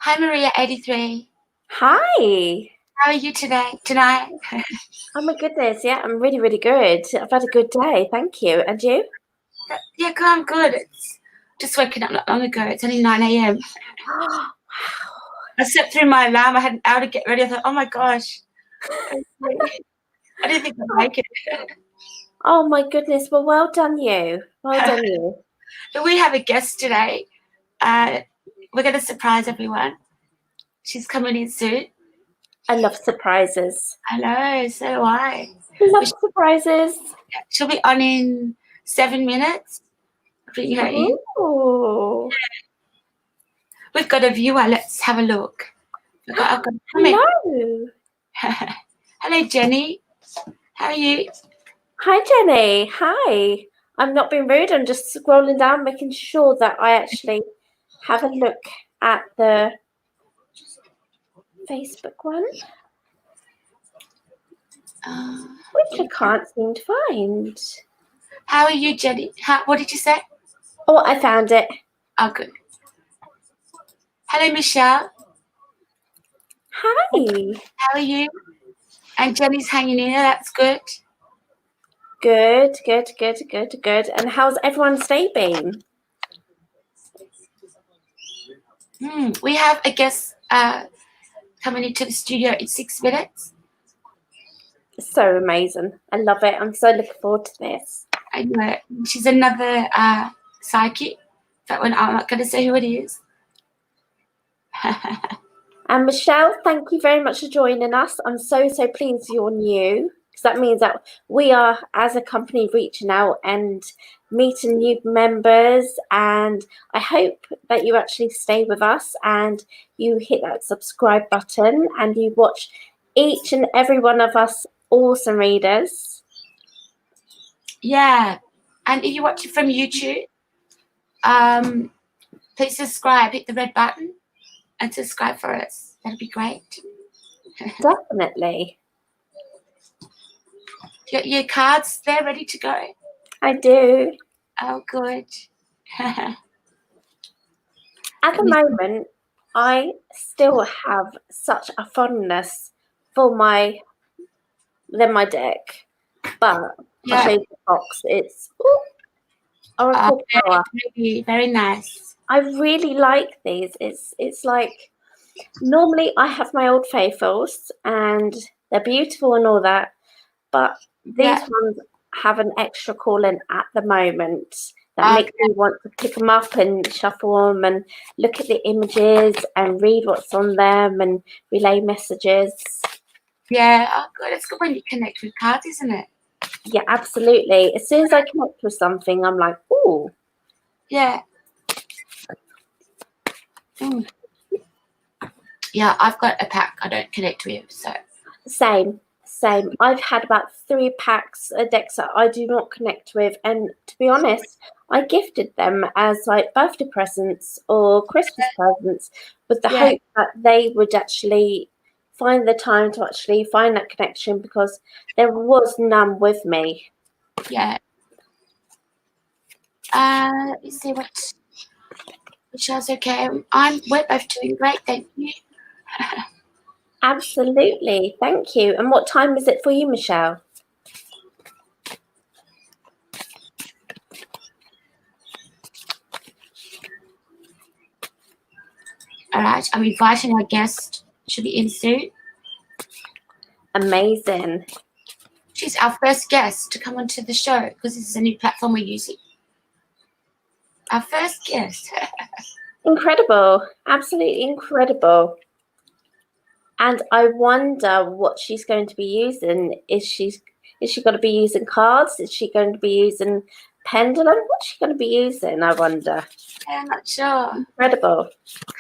Hi, Maria83. Hi. How are you tonight? Oh my goodness, yeah, I'm really, really good. I've had a good day, thank you. And you? Yeah, I'm good. It's just waking up not long ago. It's only 9 a.m. Wow. I slept through my alarm. I had an hour to get ready. I thought, oh my gosh. I didn't think I'd make it. Oh my goodness, well done you. Well done you. But we have a guest today. We're going to surprise everyone. She's coming in soon. I love surprises. I know, so do I. Love surprises. She'll be on in 7 minutes. Bring her in. Ooh. We've got a viewer. Let's have a look. I've got a comment. Hello. Hello, Jenny. How are you? Hi, Jenny. Hi. I'm not being rude. I'm just scrolling down, making sure that I actually have a look at the Facebook one. Which I can't seem to find. How are you, Jenny? What did you say? Oh, I found it. Oh, good. Hello, Michelle. Hi. How are you? And Jenny's hanging in there. That's good. Good. And how's everyone's day been? We have a guest coming into the studio in 6 minutes. So amazing. I love it. I'm so looking forward to this. I know. She's another psychic. That one, I'm not going to say who it is. And Michelle, thank you very much for joining us. I'm so pleased you're new, because that means that we are, as a company, reaching out and meeting new members. And I hope that you actually stay with us and you hit that subscribe button and you watch each and every one of us awesome readers. Yeah. And if you watch it from YouTube, please subscribe. Hit the red button and subscribe for us. That'd be great. Definitely. You got your cards there ready to go? I do. Oh, good. At the moment, I still have such a fondness for my deck, but I'll show you the box. It's Oracle Power. Very nice. I really like these. It's like, normally I have my Old Faithfuls and they're beautiful and all that, but these ones have an extra calling at the moment that makes me want to pick them up and shuffle them and look at the images and read what's on them and relay messages. Yeah, oh good. It's good when you connect with cards, isn't it? Yeah, absolutely. As soon as I connect with something, I'm like, ooh. Yeah. Yeah, I've got a pack I don't connect with, so. Same. I've had about 3 packs of decks that I do not connect with, and to be honest, I gifted them as like birthday presents or Christmas presents with the hope that they would actually find the time to actually find that connection, because there was none with me. Yeah. Let me see what Michelle's okay. We're both doing great, thank you. Absolutely, thank you. And what time is it for you, Michelle? All right, I'm inviting our guest. She'll be in soon. Amazing. She's our first guest to come onto the show because this is a new platform we're using. Our first guest. Incredible. Absolutely incredible. And I wonder what she's going to be using. Is she going to be using cards? Is she going to be using pendulum? What's she going to be using, I wonder? Yeah, I'm not sure. Incredible.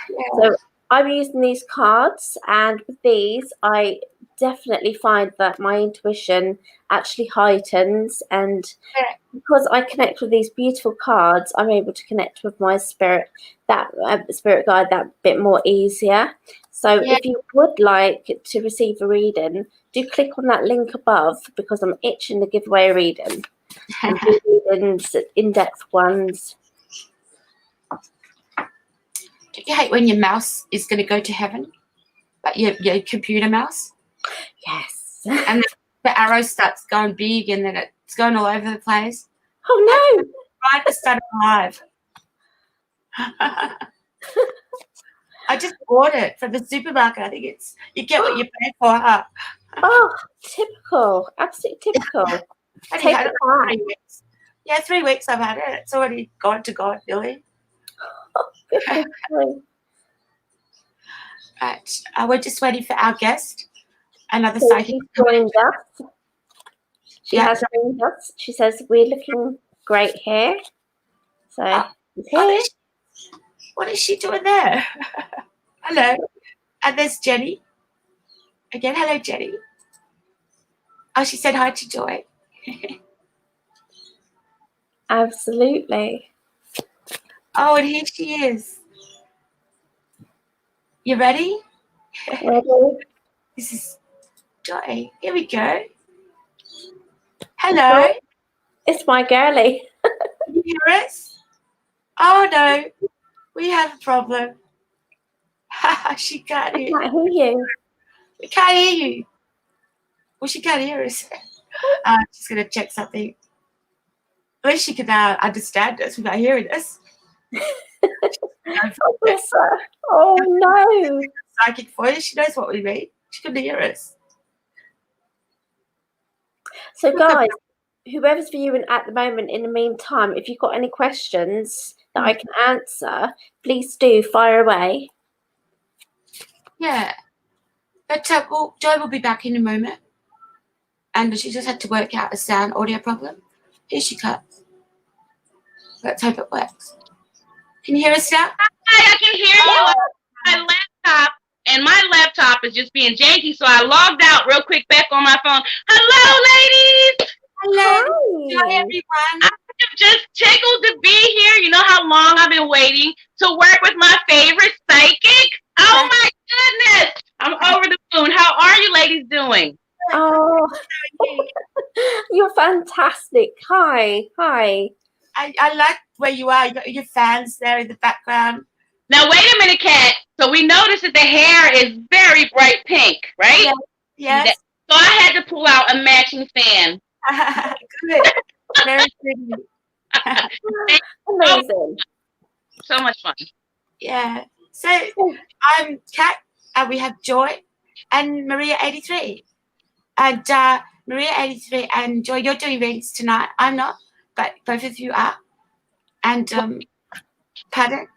Yeah. So I'm using these cards, and with these, I definitely find that my intuition actually heightens, and because I connect with these beautiful cards, I'm able to connect with my spirit guide that bit more easier. So if you would like to receive a reading, do click on that link above, because I'm itching to give away a reading. And do readings, in-depth ones. Don't you hate when your mouse is going to go to heaven? Like your computer mouse? Yes. And the arrow starts going big and then it's going all over the place. Oh, no. Right at the start of live. I just bought it from the supermarket. I think you get what you pay for, huh? Oh, typical. Absolutely typical. Only had it for 3 weeks. Yeah, 3 weeks I've had it. It's already gone to God, Billy. Right. We're just waiting for our guest. Another psychic. She's joined us. She has joined us. She says, we're looking great here. So, she's here. What is she doing there? Hello. And there's Jenny. Again, hello, Jenny. Oh, she said hi to Joy. Absolutely. Oh, and here she is. You ready? Ready? This is Joy. Here we go. Hello. It's my girlie. Can you hear us? Oh, no. We have a problem. She can't hear. I can't hear you. We can't hear you. Well, she can't hear us. She's going to check something. At least she can understand us without hearing us. Oh, no. Psychic voice. She knows what we mean. She couldn't hear us. So, guys, whoever's viewing at the moment, in the meantime, if you've got any questions that I can answer, please do fire away. Yeah. But Joy will be back in a moment. And she just had to work out a sound audio problem. Here she comes. Let's hope it works. Can you hear us now? Hi, I can hear you. My laptop, and my laptop is just being janky, so I logged out real quick back on my phone. Hello, ladies. Hello. Hi, everyone. I'm just tickled to be here. You know how long I've been waiting to work with my favorite psychic? Oh, my goodness. I'm over the moon. How are you ladies doing? Oh, you're fantastic. Hi. I like where you are. You got your fans there in the background. Now, wait a minute, Kat. So we noticed that the hair is very bright pink, right? Yes. So I had to pull out a matching fan. Good. Very pretty. Amazing. So much fun. Yeah. So I'm Kat, and we have Joy and Maria83. And Maria83 and Joy, you're doing readings tonight. I'm not, but both of you are. And pardon?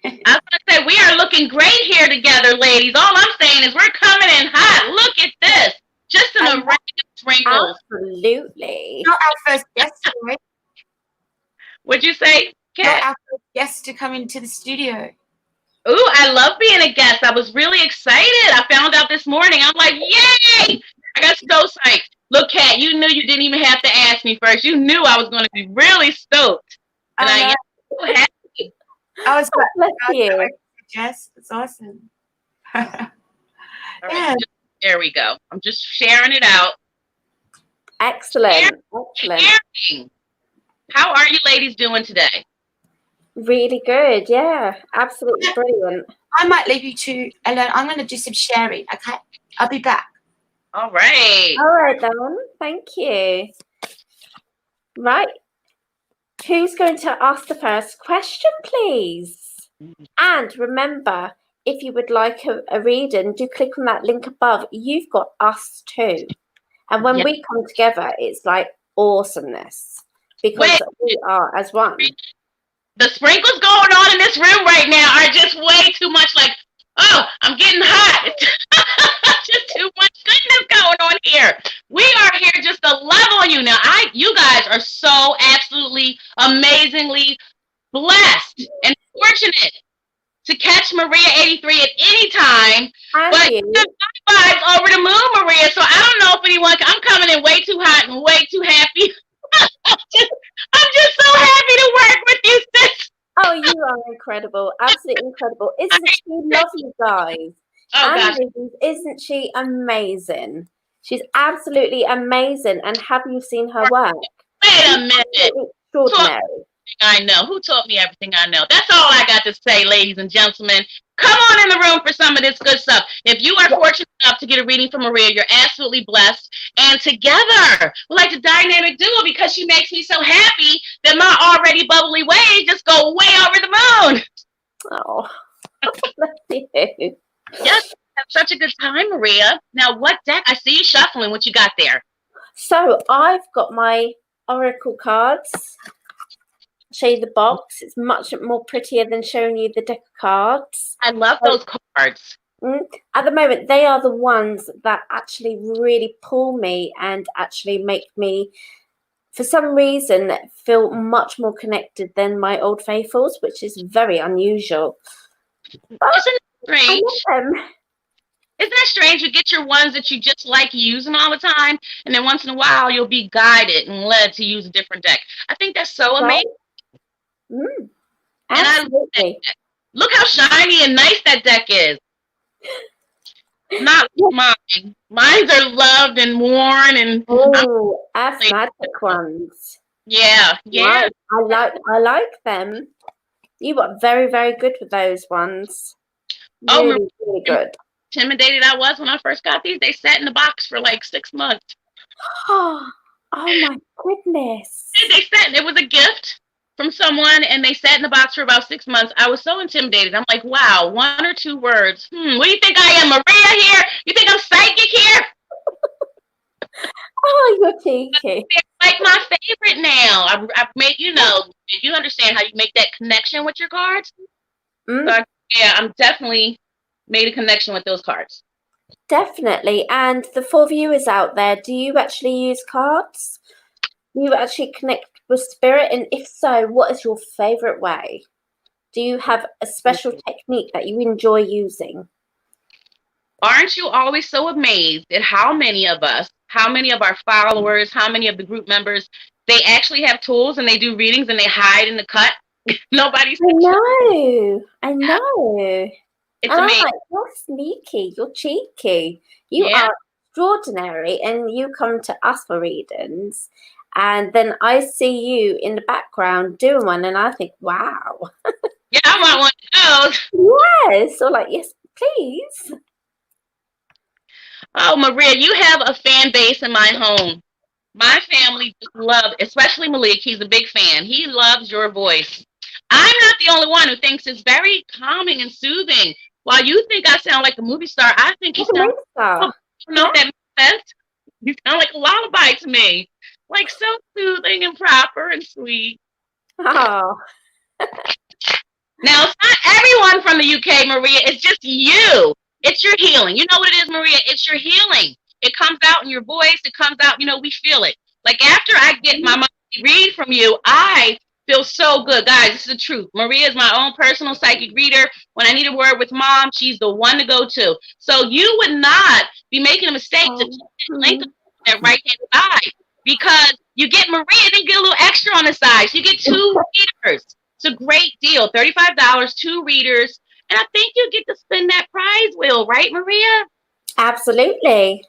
I was going to say, we are looking great here together, ladies. All I'm saying is we're coming in hot. Look at this. Just an array of sprinkles. Absolutely. Not our first guest, Joy. What'd you say, Kat? Not our first guest to come into the studio. Ooh, I love being a guest. I was really excited. I found out this morning. I'm like, yay! I got so psyched. Look, Kat, you knew you didn't even have to ask me first. You knew I was going to be really stoked. And I am so happy. I was glad. Bless you. Jess, it's awesome. Right, Yeah. there we go. I'm just sharing it out. Excellent. Sharing. How are you ladies doing today? Really good. Yeah. Absolutely brilliant. I might leave you two alone. I'm going to do some sharing. Okay. I'll be back. All right. All right, then. Thank you. Right. Who's going to ask the first question, please? And remember, if you would like a reading, do click on that link above. You've got us too. And when we come together, it's like awesomeness because we are as one. The sprinkles going on in this room right now are just way too much. Like, oh, I'm getting hot. It's just too much goodness going on here. We are here just to love on you. Now, you guys are so absolutely amazingly blessed and fortunate to catch Maria83 at any time. But you have my vibes over the moon, Maria. So I don't know if anyone. I'm coming in way too hot and way too happy. I'm just so happy to work with you, sis. Oh, you are incredible. Absolutely incredible. Isn't she lovely, guys? Oh, gosh. Isn't she amazing? She's absolutely amazing. And have you seen her work? Wait a minute. Extraordinary. I know. Who taught me everything I know? That's all I got to say, ladies and gentlemen. Come on in the room for some of this good stuff. If you are fortunate enough to get a reading from Maria, you're absolutely blessed. And together, we're like the dynamic duo because she makes me so happy that my already bubbly waves just go way over the moon. Oh, bless you. Yes, have such a good time, Maria. Now, what deck? I see you shuffling. What you got there? So I've got my oracle cards. Show you the box. It's much more prettier than showing you the deck of cards. I love those cards. At the moment, they are the ones that actually really pull me and actually make me, for some reason, feel much more connected than my old faithfuls, which is very unusual. But Isn't it strange? I love them. Isn't that strange? You get your ones that you just like using all the time, and then once in a while you'll be guided and led to use a different deck. I think that's so amazing. Right? And Absolutely. Look how shiny and nice that deck is. Not mine. Mine are loved and worn and asthmatic ones. Yeah. Right. I like them. You got very, very good with those ones. Really, really good. Intimidated I was when I first got these. They sat in the box for like 6 months. Oh my goodness. They sat. It was a gift from someone, and they sat in the box for about 6 months. I was so intimidated. I'm like, wow, 1 or 2 words. What do you think I am, Maria here? You think I'm psychic here? Oh, you're cheeky. They're like my favorite now. I've made, you understand how you make that connection with your cards? So I'm definitely made a connection with those cards. Definitely. And the 4 viewers out there, do you actually use cards? Do you actually connect with spirit? And if so, what is your favorite way? Do you have a special technique that you enjoy using? Aren't you always so amazed at how many of us, how many of our followers, how many of the group members, they actually have tools and they do readings and they hide in the cut? Nobody's. I know. It's amazing. You're sneaky. You're cheeky. You are extraordinary, and you come to us for readings, and then I see you in the background doing one, and I think, wow. Yeah, I want one of those. Yes. So like, yes, please. Oh, Maria, you have a fan base in my home. My family just loves, especially Malik. He's a big fan. He loves your voice. I'm not the only one who thinks it's very calming and soothing. While you think I sound like a movie star, I think you sound. I don't know if that makes sense. You sound like a lullaby to me, like so soothing and proper and sweet. Oh. Now, it's not everyone from the UK, Maria. It's just you. It's your healing. You know what it is, Maria? It's your healing. It comes out in your voice. It comes out, we feel it. Like after I get my monthly read from you, I feel so good. Guys, this is the truth. Maria is my own personal psychic reader. When I need a word with mom, she's the one to go to. So you would not be making a mistake to link that right hand side, because you get Maria, then you get a little extra on the side. So you get 2 readers. It's a great deal. $35, 2 readers. And I think you get to spin that prize wheel, right, Maria? Absolutely.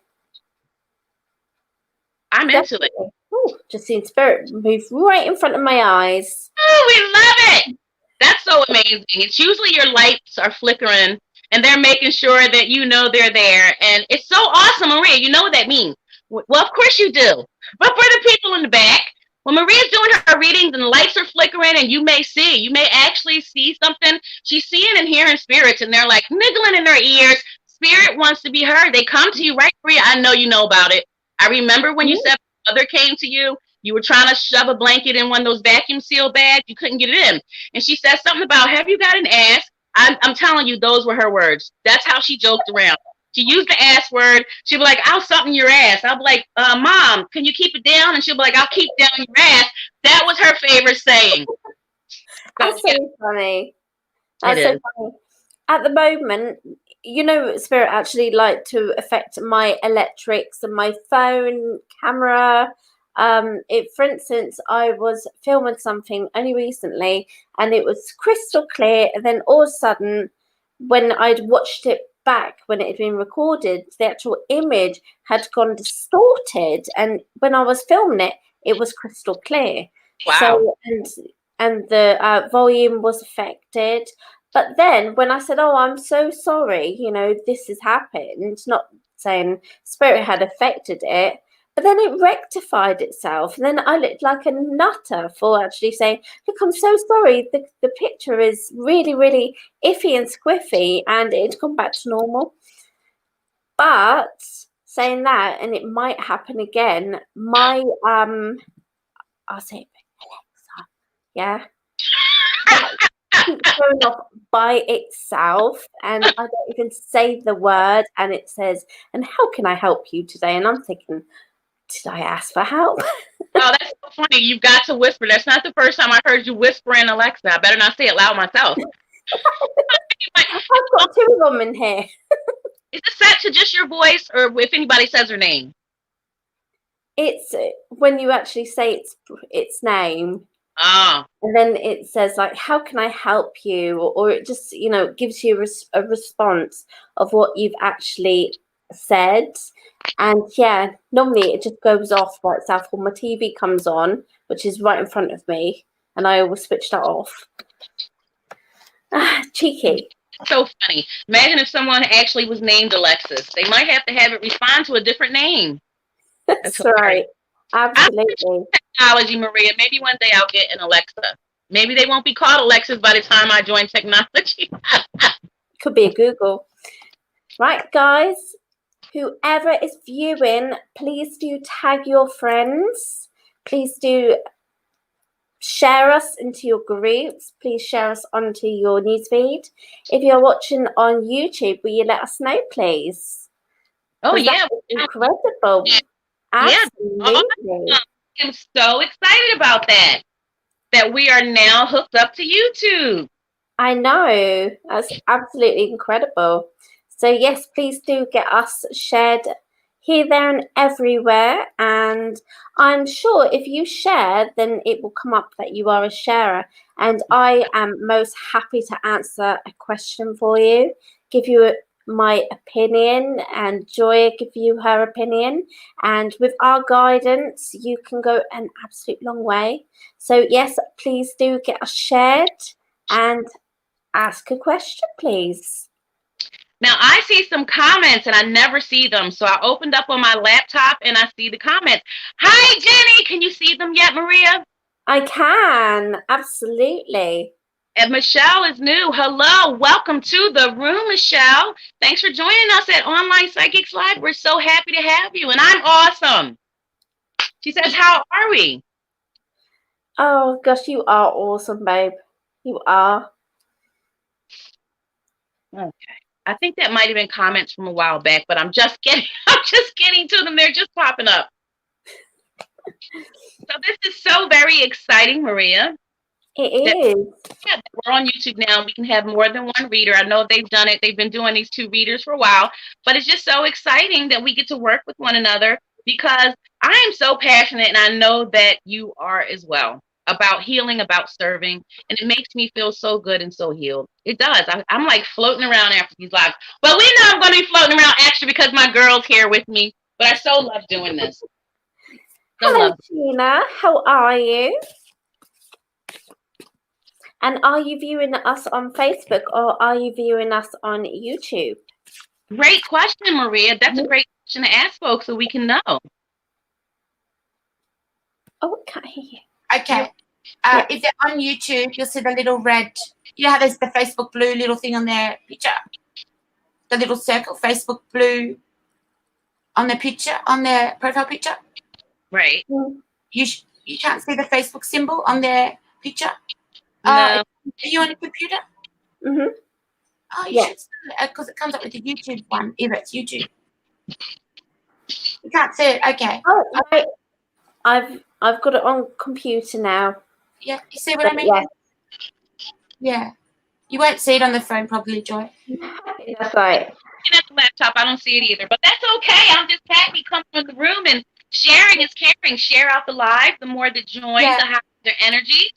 I'm into it. Ooh, just seen spirit move right in front of my eyes. Oh, we love it. That's so amazing. It's usually your lights are flickering and they're making sure that they're there. And it's so awesome, Maria. You know what that means. Well, of course you do. But for the people in the back, when Maria's doing her readings and the lights are flickering and you may actually see something, she's seeing and hearing spirits and they're like niggling in their ears. Spirit wants to be heard. They come to you, right, Maria? I know you know about it. I remember when you said mother came to you, you were trying to shove a blanket in one of those vacuum seal bags. You couldn't get it in. And she said something about, have you got an ass? I'm telling you, those were her words. That's how she joked around. She used the ass word. She'd be like, I'll something your ass. I'll be like, Mom, can you keep it down? And she'll be like, I'll keep down your ass. That was her favorite saying. That's so funny. That's so funny. At the moment, Spirit actually like to affect my electrics and my phone, camera. For instance, I was filming something only recently and it was crystal clear. And then all of a sudden, when I'd watched it back, when it had been recorded, the actual image had gone distorted. And when I was filming it, it was crystal clear. Wow. So, and and the volume was affected. But then when I said, "Oh, I'm so sorry, this has happened," not saying spirit had affected it, but then it rectified itself. And then I looked like a nutter for actually saying, "Look, I'm so sorry. The picture is really, really iffy and squiffy," and it'd come back to normal. But saying that, and it might happen again, my I'll say Alexa, yeah. Keeps going off by itself, and I don't even say the word, and it says, "And how can I help you today?" And I'm thinking, did I ask for help? Oh, that's so funny. You've got to whisper. That's not the first time I heard you whisper in Alexa. I better not say it loud myself. I've got two of them in here. Is it set to just your voice, or if anybody says her name? It's when you actually say its name. Ah. And then it says, like, "How can I help you?" Or it just, gives you a response of what you've actually said. And yeah, normally it just goes off by itself, or my TV comes on, which is right in front of me, and I always switch that off. Cheeky. So funny. Imagine if someone actually was named Alexis. They might have to have it respond to a different name. That's right. Absolutely. Technology, Maria. Maybe one day I'll get an Alexa. Maybe they won't be called Alexis by the time I join technology. Could be a Google. Right, guys. Whoever is viewing, please do tag your friends. Please do share us into your groups. Please share us onto your newsfeed. If you're watching on YouTube, will you let us know, please? Oh, yeah. Incredible. Yeah. Absolutely. I'm so excited about that we are now hooked up to YouTube. I know. That's absolutely incredible. So yes, please do get us shared here, there, and everywhere. And I'm sure if you share, then it will come up that you are a sharer. And I am most happy to answer a question for you, give you my opinion, and Joy give you her opinion. And with our guidance, you can go an absolute long way. So yes, please do get us shared and ask a question, please. Now, I see some comments and I never see them. So I opened up on my laptop and I see the comments. Hi, Jenny. Can you see them yet, Maria? I can. Absolutely. And Michelle is new. Hello. Welcome to the room, Michelle. Thanks for joining us at Online Psychics Live. We're so happy to have you. And I'm awesome. She says, how are we? Oh, gosh, you are awesome, babe. You are. Okay. I think that might have been comments from a while back, but I'm just getting to them. They're just popping up. So this is so very exciting, Maria. It is. Yeah, we're on YouTube now. We can have more than one reader. I know they've done it. They've been doing these 2 readers for a while, but it's just so exciting that we get to work with one another, because I am so passionate, and I know that you are as well, about healing, about serving, and it makes me feel so good and so healed. It does. I'm like floating around after these lives, but we know I'm going to be floating around extra because my girl's here with me, but I so love doing this. Hello, Tina. How are you? And are you viewing us on Facebook, or are you viewing us on YouTube? Great question, Maria. That's a great question to ask folks so we can know. Okay. Okay. If they're on YouTube, you'll see the little red, how there's the Facebook blue little thing on their picture? The little circle, Facebook blue on their picture, on their profile picture. Right. You can't see the Facebook symbol on their picture? No. Are you on a computer? Mm-hmm. Oh, you should see it, because it comes up with the YouTube one, if it's YouTube. You can't see it? Okay. Oh, right. I've got it on computer now. Yeah, you see what I mean? Yeah. You won't see it on the phone probably, Joy. That's right. At the laptop, I don't see it either, but that's okay. I'm just happy coming in the room, and sharing is caring. Share out the live. The more that join, the higher their energy.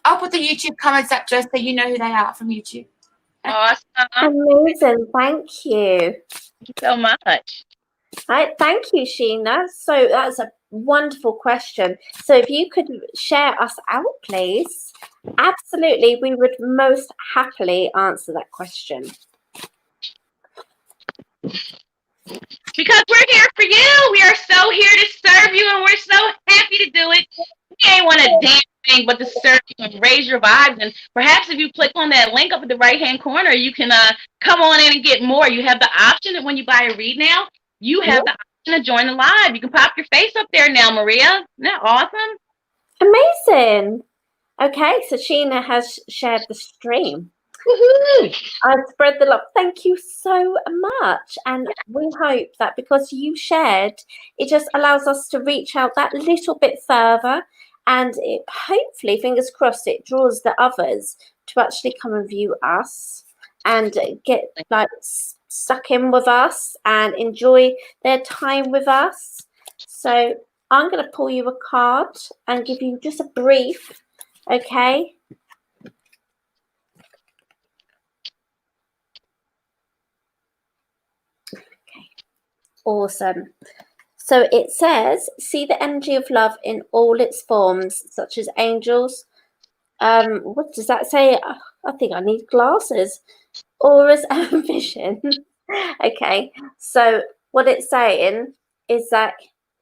I'll put the YouTube comments up just so you know who they are from YouTube. Awesome. Amazing. Thank you. Thank you so much. Right, thank you, Sheena. So that's a wonderful question. So if you could share us out, please. Absolutely, we would most happily answer that question. Because we're here for you. We are so here to serve you, and we're so happy to do it. We ain't want a damn thing but to serve you and raise your vibes. And perhaps if you click on that link up at the right-hand corner, you can come on in and get more. You have the option that when you buy a read now, you have the option to join the live. You can pop your face up there now, Maria. Isn't that awesome? Amazing. Okay, so Sheena has shared the stream. Woohoo! I've spread the love. Thank you so much. And we hope that because you shared, it just allows us to reach out that little bit further. And it, hopefully, fingers crossed, it draws the others to actually come and view us and get like stuck in with us and enjoy their time with us. So I'm going to pull you a card and give you just a brief, okay? Awesome. So it says, see the energy of love in all its forms, such as angels. What does that say? I think I need glasses. Auras and vision. Okay. So what it's saying is that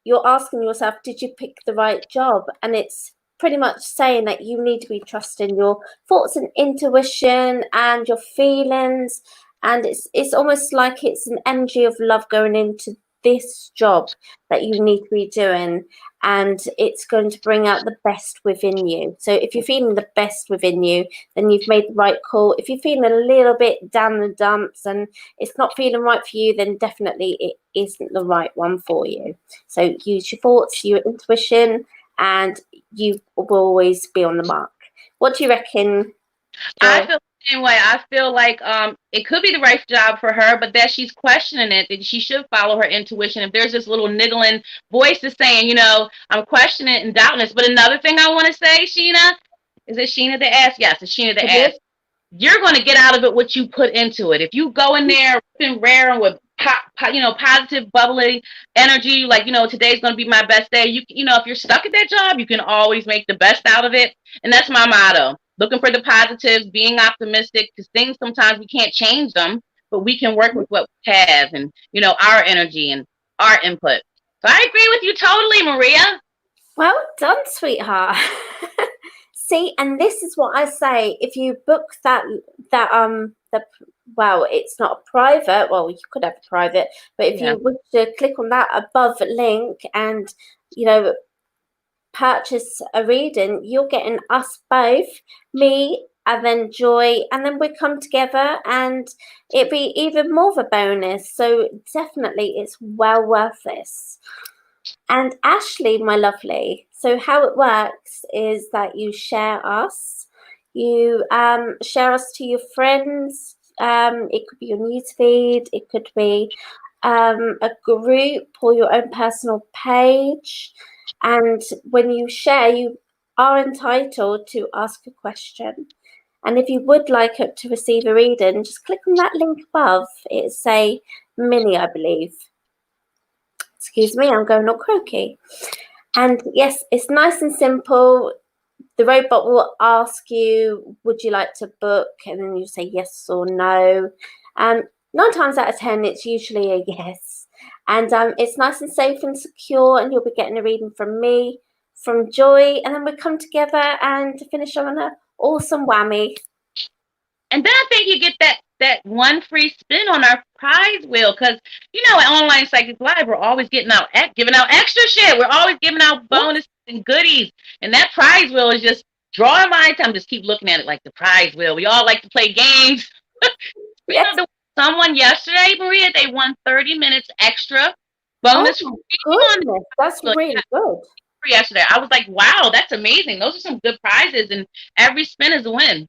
you're asking yourself, did you pick the right job? And it's pretty much saying that you need to be trusting your thoughts and intuition and your feelings. And it's almost like it's an energy of love going into this job that you need to be doing, and it's going to bring out the best within you. So if you're feeling the best within you, then you've made the right call. If you're feeling a little bit down the dumps and it's not feeling right for you, then definitely it isn't the right one for you. So use your thoughts, your intuition, and you will always be on the mark. What do you reckon, Joy? I feel the same way. I feel like it could be the right job for her, but that she's questioning it, that she should follow her intuition. If there's this little niggling voice that's saying, you know, I'm questioning it and doubting this. But another thing I want to say, Sheena, is it Sheena the ass? Yes, it's Sheena the ass. You're going to get out of it what you put into it. If you go in there and rare and with positive, bubbly energy, like, you know, today's going to be my best day. You know, if you're stuck at that job, you can always make the best out of it. And that's my motto. Looking for the positives, being optimistic, because things sometimes we can't change them, but we can work with what we have and, you know, our energy and our input. So I agree with you totally, Maria. Well done, sweetheart. See, and this is what I say. If you book well, it's not a private. Well, you could have a private, but if you wish to click on that above link and, you know, purchase a reading, you're getting us both, me and then Joy, and then we come together and it'd be even more of a bonus. So definitely it's well worth this. And Ashley, my lovely, so how it works is that you share us, you share us to your friends. It could be your newsfeed, it could be a group or your own personal page. And when you share, you are entitled to ask a question. And if you would like it to receive a reading, just click on that link above. It's a mini, I believe. Excuse me, I'm going all croaky. And yes, it's nice and simple. The robot will ask you, would you like to book? And then you say yes or no. 9 times out of 10, it's usually a yes. And it's nice and safe and secure, and you'll be getting a reading from me, from Joy, and then we come together and finish on an awesome whammy. And then I think you get that one free spin on our prize wheel, because, you know, at Online Psychic Live, we're always giving out extra shit. We're always giving out bonuses and goodies, and that prize wheel is just drawing my time. Just keep looking at it like the prize wheel. We all like to play games. Yes. Someone yesterday, Maria, they won 30 minutes extra bonus. Goodness, that's really good. Yesterday, I was like, wow, that's amazing. Those are some good prizes, and every spin is a win.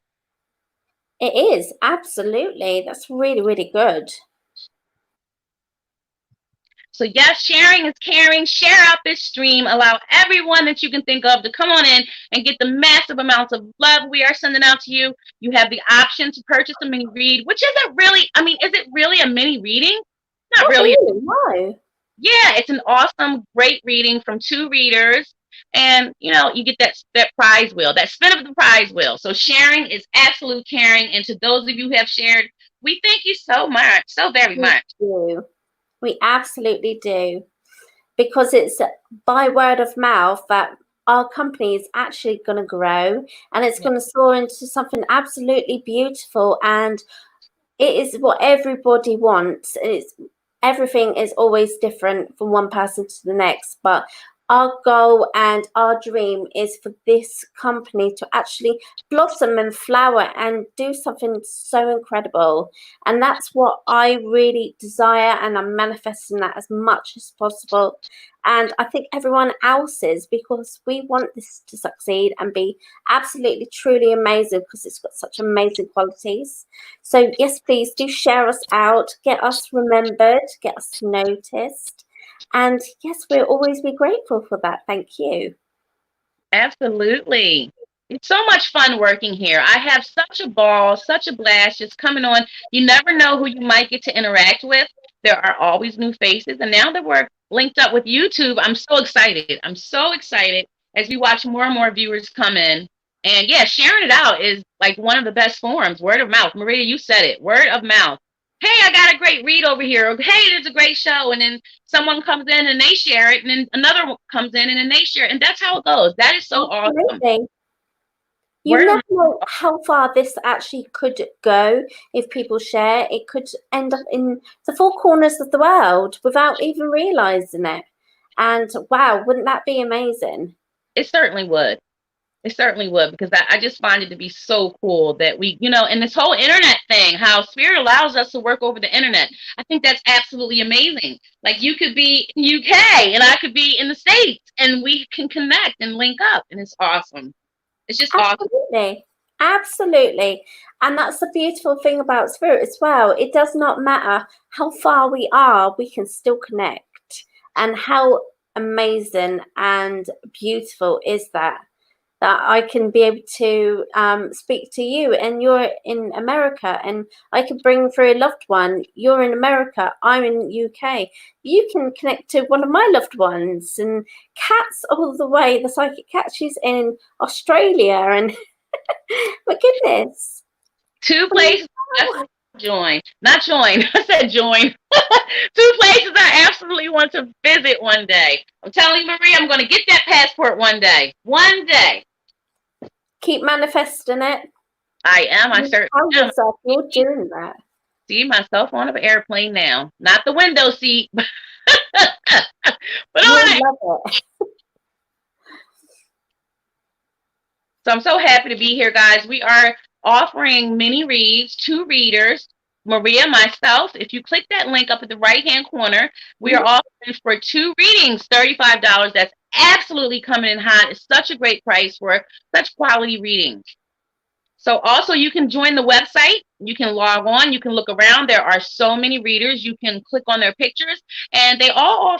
It is, absolutely. That's really, really good. So yes, sharing is caring. Share out this stream. Allow everyone that you can think of to come on in and get the massive amounts of love we are sending out to you. You have the option to purchase a mini read, which isn't really, I mean, is it really a mini reading? Not really. No. yeah, it's an awesome, great reading from two readers. And you get that prize wheel, that spin of the prize wheel. So sharing is absolute caring. And to those of you who have shared, we thank you so much, so very We much. do. We absolutely do. Because it's by word of mouth that our company is actually going to grow, and it's going to soar into something absolutely beautiful, and it is what everybody wants. Everything is always different from one person to the next, but our goal and our dream is for this company to actually blossom and flower and do something so incredible. And that's what I really desire, and I'm manifesting that as much as possible. And I think everyone else's, because we want this to succeed and be absolutely truly amazing, because it's got such amazing qualities. So yes, please do share us out, get us remembered, get us noticed. And yes, we'll always be grateful for that. Thank you. Absolutely. It's so much fun working here. I have such a ball, such a blast just coming on. You never know who you might get to interact with. There are always new faces. And now that we're linked up with YouTube, I'm so excited. I'm so excited as we watch more and more viewers come in. And yeah, sharing it out is like one of the best forms. Word of mouth. Maria, you said it. Word of mouth. Hey, I got a great read over here. Or, hey, there's a great show. And then someone comes in and they share it. And then another one comes in and then they share it. And that's how it goes. That is so awesome. Absolutely. You Word of never know how far this actually could go if people share. It could end up in the four corners of the world without even realizing it. And wow, wouldn't that be amazing? It certainly would. It certainly would, because I just find it to be so cool that we, and this whole internet thing, how Spirit allows us to work over the internet. I think that's absolutely amazing. Like you could be in UK and I could be in the States and we can connect and link up, and it's awesome. It's just Absolutely. Absolutely. And that's the beautiful thing about Spirit as well. It does not matter how far we are, we can still connect. And how amazing and beautiful is that? That I can be able to speak to you, and you're in America, and I can bring through a loved one. You're in America, I'm in UK. You can connect to one of my loved ones, and Kat's all the way, the psychic cat, she's in Australia, and my goodness. two places I join. Not join. I said join. Two places I absolutely want to visit one day. I'm telling you, Maria, I'm going to get that passport one day. One day. Keep manifesting it. I am. I certainly am. Yourself, you're doing that. See myself on an airplane now. Not the window seat. But I love it. So I'm so happy to be here, guys. We are offering mini reads, 2 readers, Maria, myself. If you click that link up at the right-hand corner, we are offering for 2 readings, $35. That's absolutely coming in hot. It's such a great price for such quality readings. So also you can join the website. You can log on. You can look around. There are so many readers. You can click on their pictures, and we all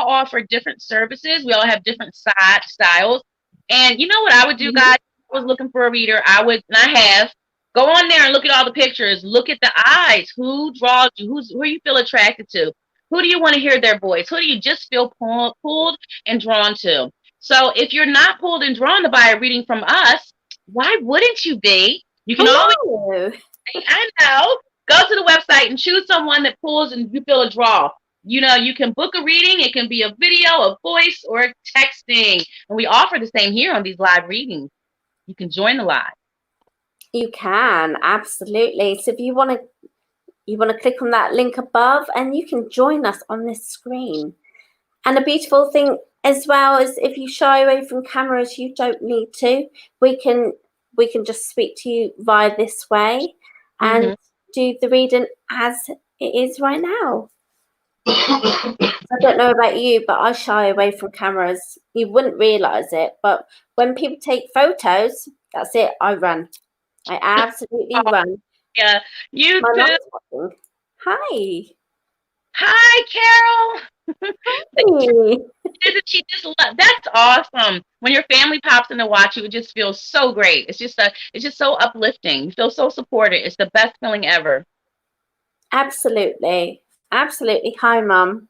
offer different services. We all have different styles. And you know what I would do, guys? If I was looking for a reader, and I have, go on there and look at all the pictures. Look at the eyes. Who draws you? Who you feel attracted to? Who do you want to hear their voice? Who do you just feel pulled and drawn to? So if you're not pulled and drawn to buy a reading from us, why wouldn't you be? You can always, I know, go to the website and choose someone that pulls and you feel a draw. You can book a reading. It can be a video, a voice, or texting. And we offer the same here on these live readings. You can join the live. You can, absolutely. So if you want to click on that link above, and you can join us on this screen. And the beautiful thing as well is, if you shy away from cameras, you don't need to. We can just speak to you via this way and do the reading as it is right now. I don't know about you, but I shy away from cameras. You wouldn't realize it, but when people take photos, that's it. I run. I absolutely run. Yeah, you too. Hi. Hi, Carol. Hi. She just that's awesome. When your family pops in to watch you, it just feels so great. It's just so uplifting. You feel so supported. It's the best feeling ever. Absolutely. Absolutely. Hi, Mum.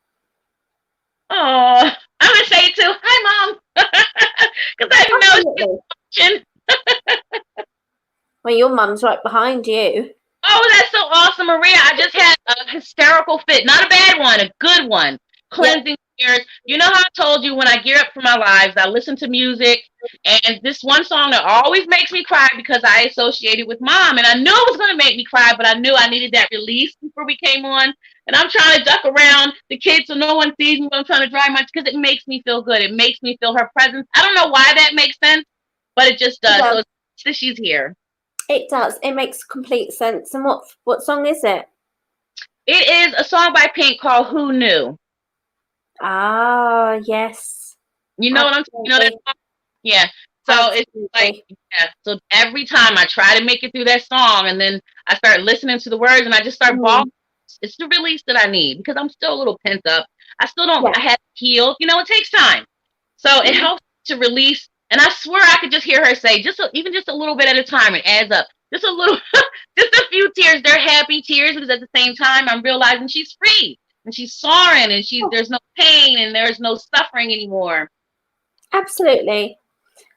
Oh, I'm gonna say it too. Hi, mom, because I know she's Absolutely. watching. Well, your mum's right behind you. Oh, that's so awesome, Maria. I just had a hysterical fit. Not a bad one, a good one. Yeah. Cleansing ears. You know how I told you when I gear up for my lives, I listen to music. And this one song that always makes me cry because I associate it with mom. And I knew it was going to make me cry, but I knew I needed that release before we came on. And I'm trying to duck around the kids so no one sees me when I'm trying to dry my because it makes me feel good. It makes me feel her presence. I don't know why that makes sense, but it just does. Yeah, So it's that she's here. it does. It makes complete sense. And what song is it? It is a song by Pink called Who Knew. Ah, yes. You know what I'm saying? You know that Absolutely. song? Yeah. So it's like, Absolutely. yeah. So every time I try to make it through that song and then I start listening to the words and I just start bawling, it's the release that I need because I'm still a little pent up. I still don't, Yeah. I have to heal. You know, it takes time. So it helps to release. And I swear I could just hear her say, even just a little bit at a time, it adds up. Just a little, just a few tears. They're happy tears because at the same time, I'm realizing she's free and she's soaring and there's no pain and there's no suffering anymore. Absolutely.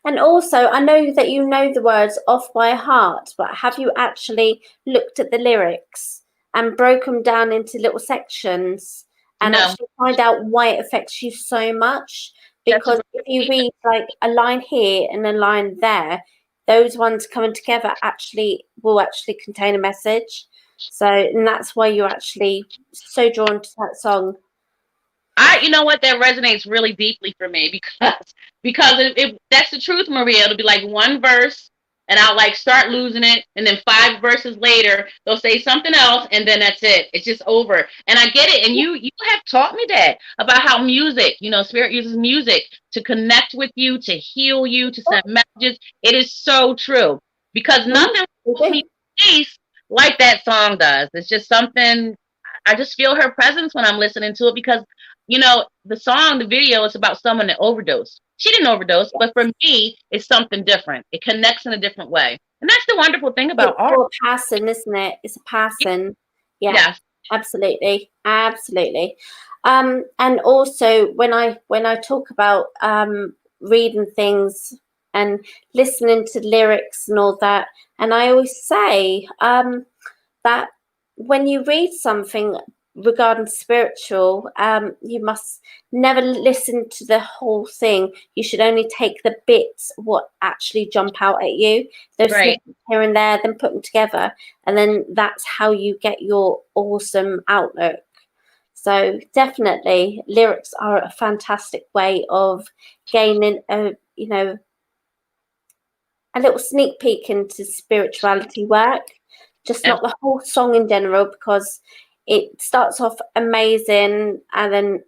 And also, I know that you know the words off by heart, but have you actually looked at the lyrics and broken them down into little sections and No, actually find out why it affects you so much? that's a Because if you read like a line here and a line there, those ones coming together will actually contain a message. So, and that's why you're actually so drawn to that song. you know what, that resonates really deeply for me because that's the truth, Maria. It'll be like one verse, and I'll like start losing it, and then 5 verses later they'll say something else, and then that's it. It's just over, and I get it. And you have taught me that about how music, spirit uses music to connect with you, to heal you, to send messages. It is so true because nothing makes me peace like that song does. It's just something. I just feel her presence when I'm listening to it because the song, the video is about someone that overdosed. She didn't overdose, but for me, it's something different. It connects in a different way. And that's the wonderful thing about It's art. more passing, isn't it? It's a passing. Yeah, Yes. absolutely. Absolutely. And also when I talk about reading things and listening to lyrics and all that, and I always say that when you read something regarding spiritual, you must never listen to the whole thing. You should only take the bits what actually jump out at you, those Right. snippets here and there, then put them together, and then that's how you get your awesome outlook. So definitely lyrics are a fantastic way of gaining a little sneak peek into spirituality work, just not the whole song in general, because it starts off amazing and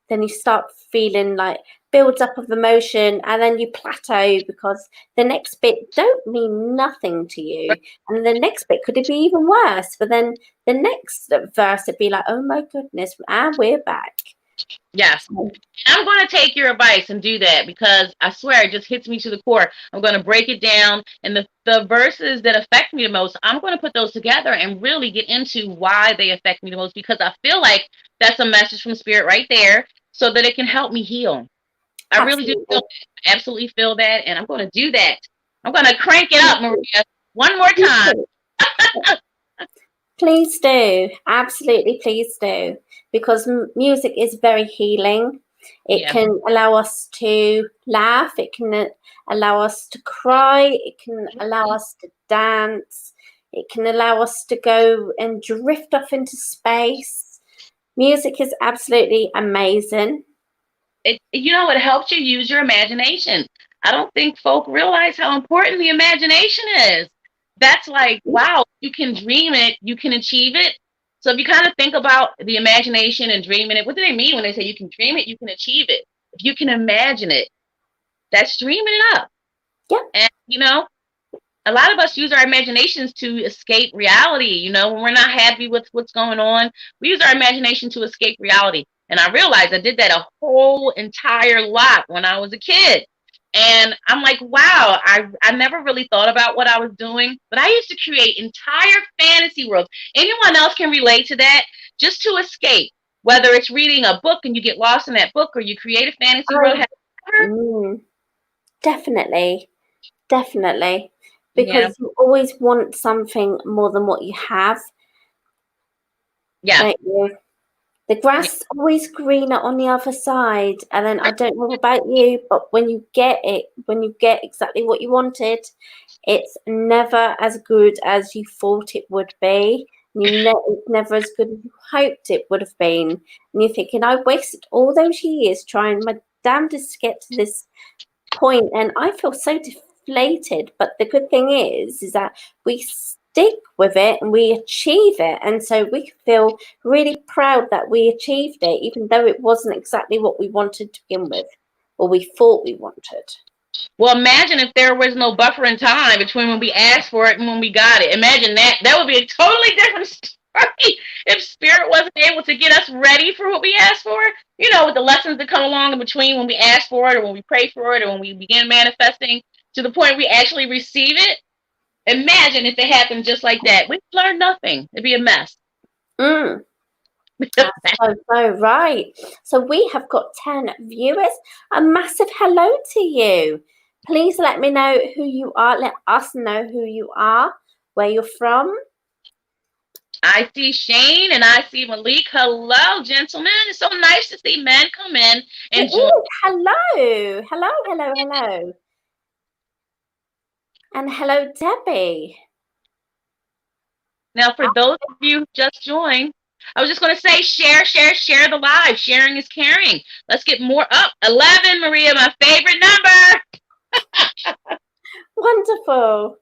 then you start feeling like builds up of emotion, and then you plateau because the next bit don't mean nothing to you, and the next bit could it be even worse, but then the next verse it'd be like, oh my goodness, and we're back. Yes. I'm going to take your advice and do that because I swear it just hits me to the core. I'm going to break it down, and the verses that affect me the most, I'm going to put those together and really get into why they affect me the most, because I feel like that's a message from spirit right there so that it can help me heal. I really do feel that. I absolutely feel that, and I'm going to do that. I'm going to crank it up, Maria, one more time. Please do. Absolutely, please do. Because music is very healing. It can allow us to laugh. It can allow us to cry. It can allow us to dance. It can allow us to go and drift off into space. Music is absolutely amazing. It helps you use your imagination. I don't think folk realize how important the imagination is. That's like, wow, you can dream it, you can achieve it. So if you kind of think about the imagination and dreaming it, what do they mean when they say you can dream it, you can achieve it? If you can imagine it, that's dreaming it up. Yeah. And, a lot of us use our imaginations to escape reality. When we're not happy with what's going on, we use our imagination to escape reality. And I realized I did that a whole entire lot when I was a kid. And I'm like, wow, I never really thought about what I was doing, but I used to create entire fantasy worlds. Anyone else can relate to that? Just to escape. whether it's reading a book and you get lost in that book, or you create a fantasy world. Definitely. Yeah. Because you always want something more than what you have. Yeah. Don't you? The grass is always greener on the other side. And then I don't know about you, but when you get exactly what you wanted, it's never as good as you thought it would be. It's never as good as you hoped it would have been. And you're thinking, I wasted all those years trying my damnedest to get to this point, and I feel so deflated. But the good thing is that we stick with it and we achieve it, and so we feel really proud that we achieved it, even though it wasn't exactly what we wanted to begin with, or we thought we wanted. Well, imagine if there was no buffer in time between when we asked for it and when we got it. Imagine that. That would be a totally different story if Spirit wasn't able to get us ready for what we asked for. You know, with the lessons that come along in between when we ask for it, or when we pray for it, or when we begin manifesting to the point we actually receive it. Imagine if it happened just like that. We'd learn nothing. It'd be a mess. That's so right. So we have got 10 viewers. A massive hello to you. Please let me know who you are. Let us know who you are, where you're from. I see Shane and I see Malik. Hello, gentlemen. It's so nice to see men come in and join. Hello. And hello, Debbie. Now, for those of you who just joined, I was just going to say, share the live. Sharing is caring. Let's get more up. 11, Maria, my favorite number. Wonderful.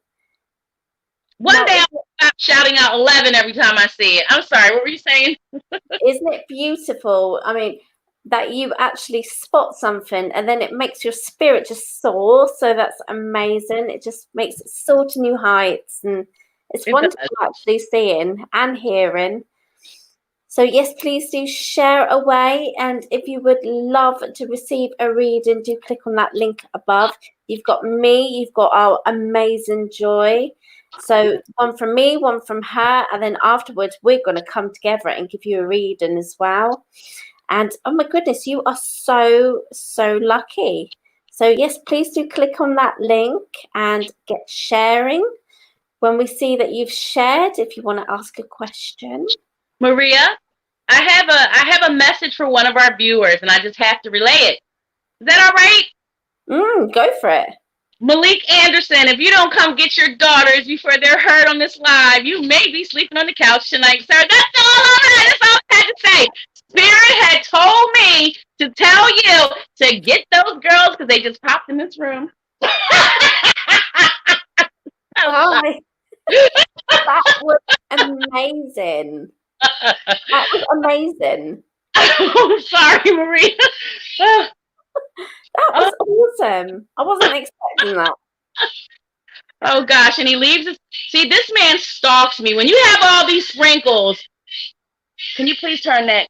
One day I'll stop shouting out 11 every time I see it. I'm sorry, what were you saying? Isn't it beautiful? I mean, that you actually spot something and then it makes your spirit just soar. So that's amazing. It just makes it soar to new heights. And it's wonderful actually seeing and hearing. So yes, please do share away. And if you would love to receive a reading, do click on that link above. You've got me, you've got our amazing Joy. So one from me, one from her, and then afterwards we're going to come together and give you a reading as well. And oh my goodness, you are so lucky. So yes, please do click on that link and get sharing. When we see that you've shared, if you want to ask a question. Maria, I have a message for one of our viewers, and I just have to relay it. Is that all right? Go for it. Malik Anderson, if you don't come get your daughters before they're heard on this live, you may be sleeping on the couch tonight, sir. That's all I had to say. Spirit had told me to tell you to get those girls because they just popped in this room. That was amazing. That was amazing. I'm sorry, Maria. That was awesome. I wasn't expecting that. Oh gosh, and he leaves us. See, this man stalks me. When you have all these sprinkles, can you please turn that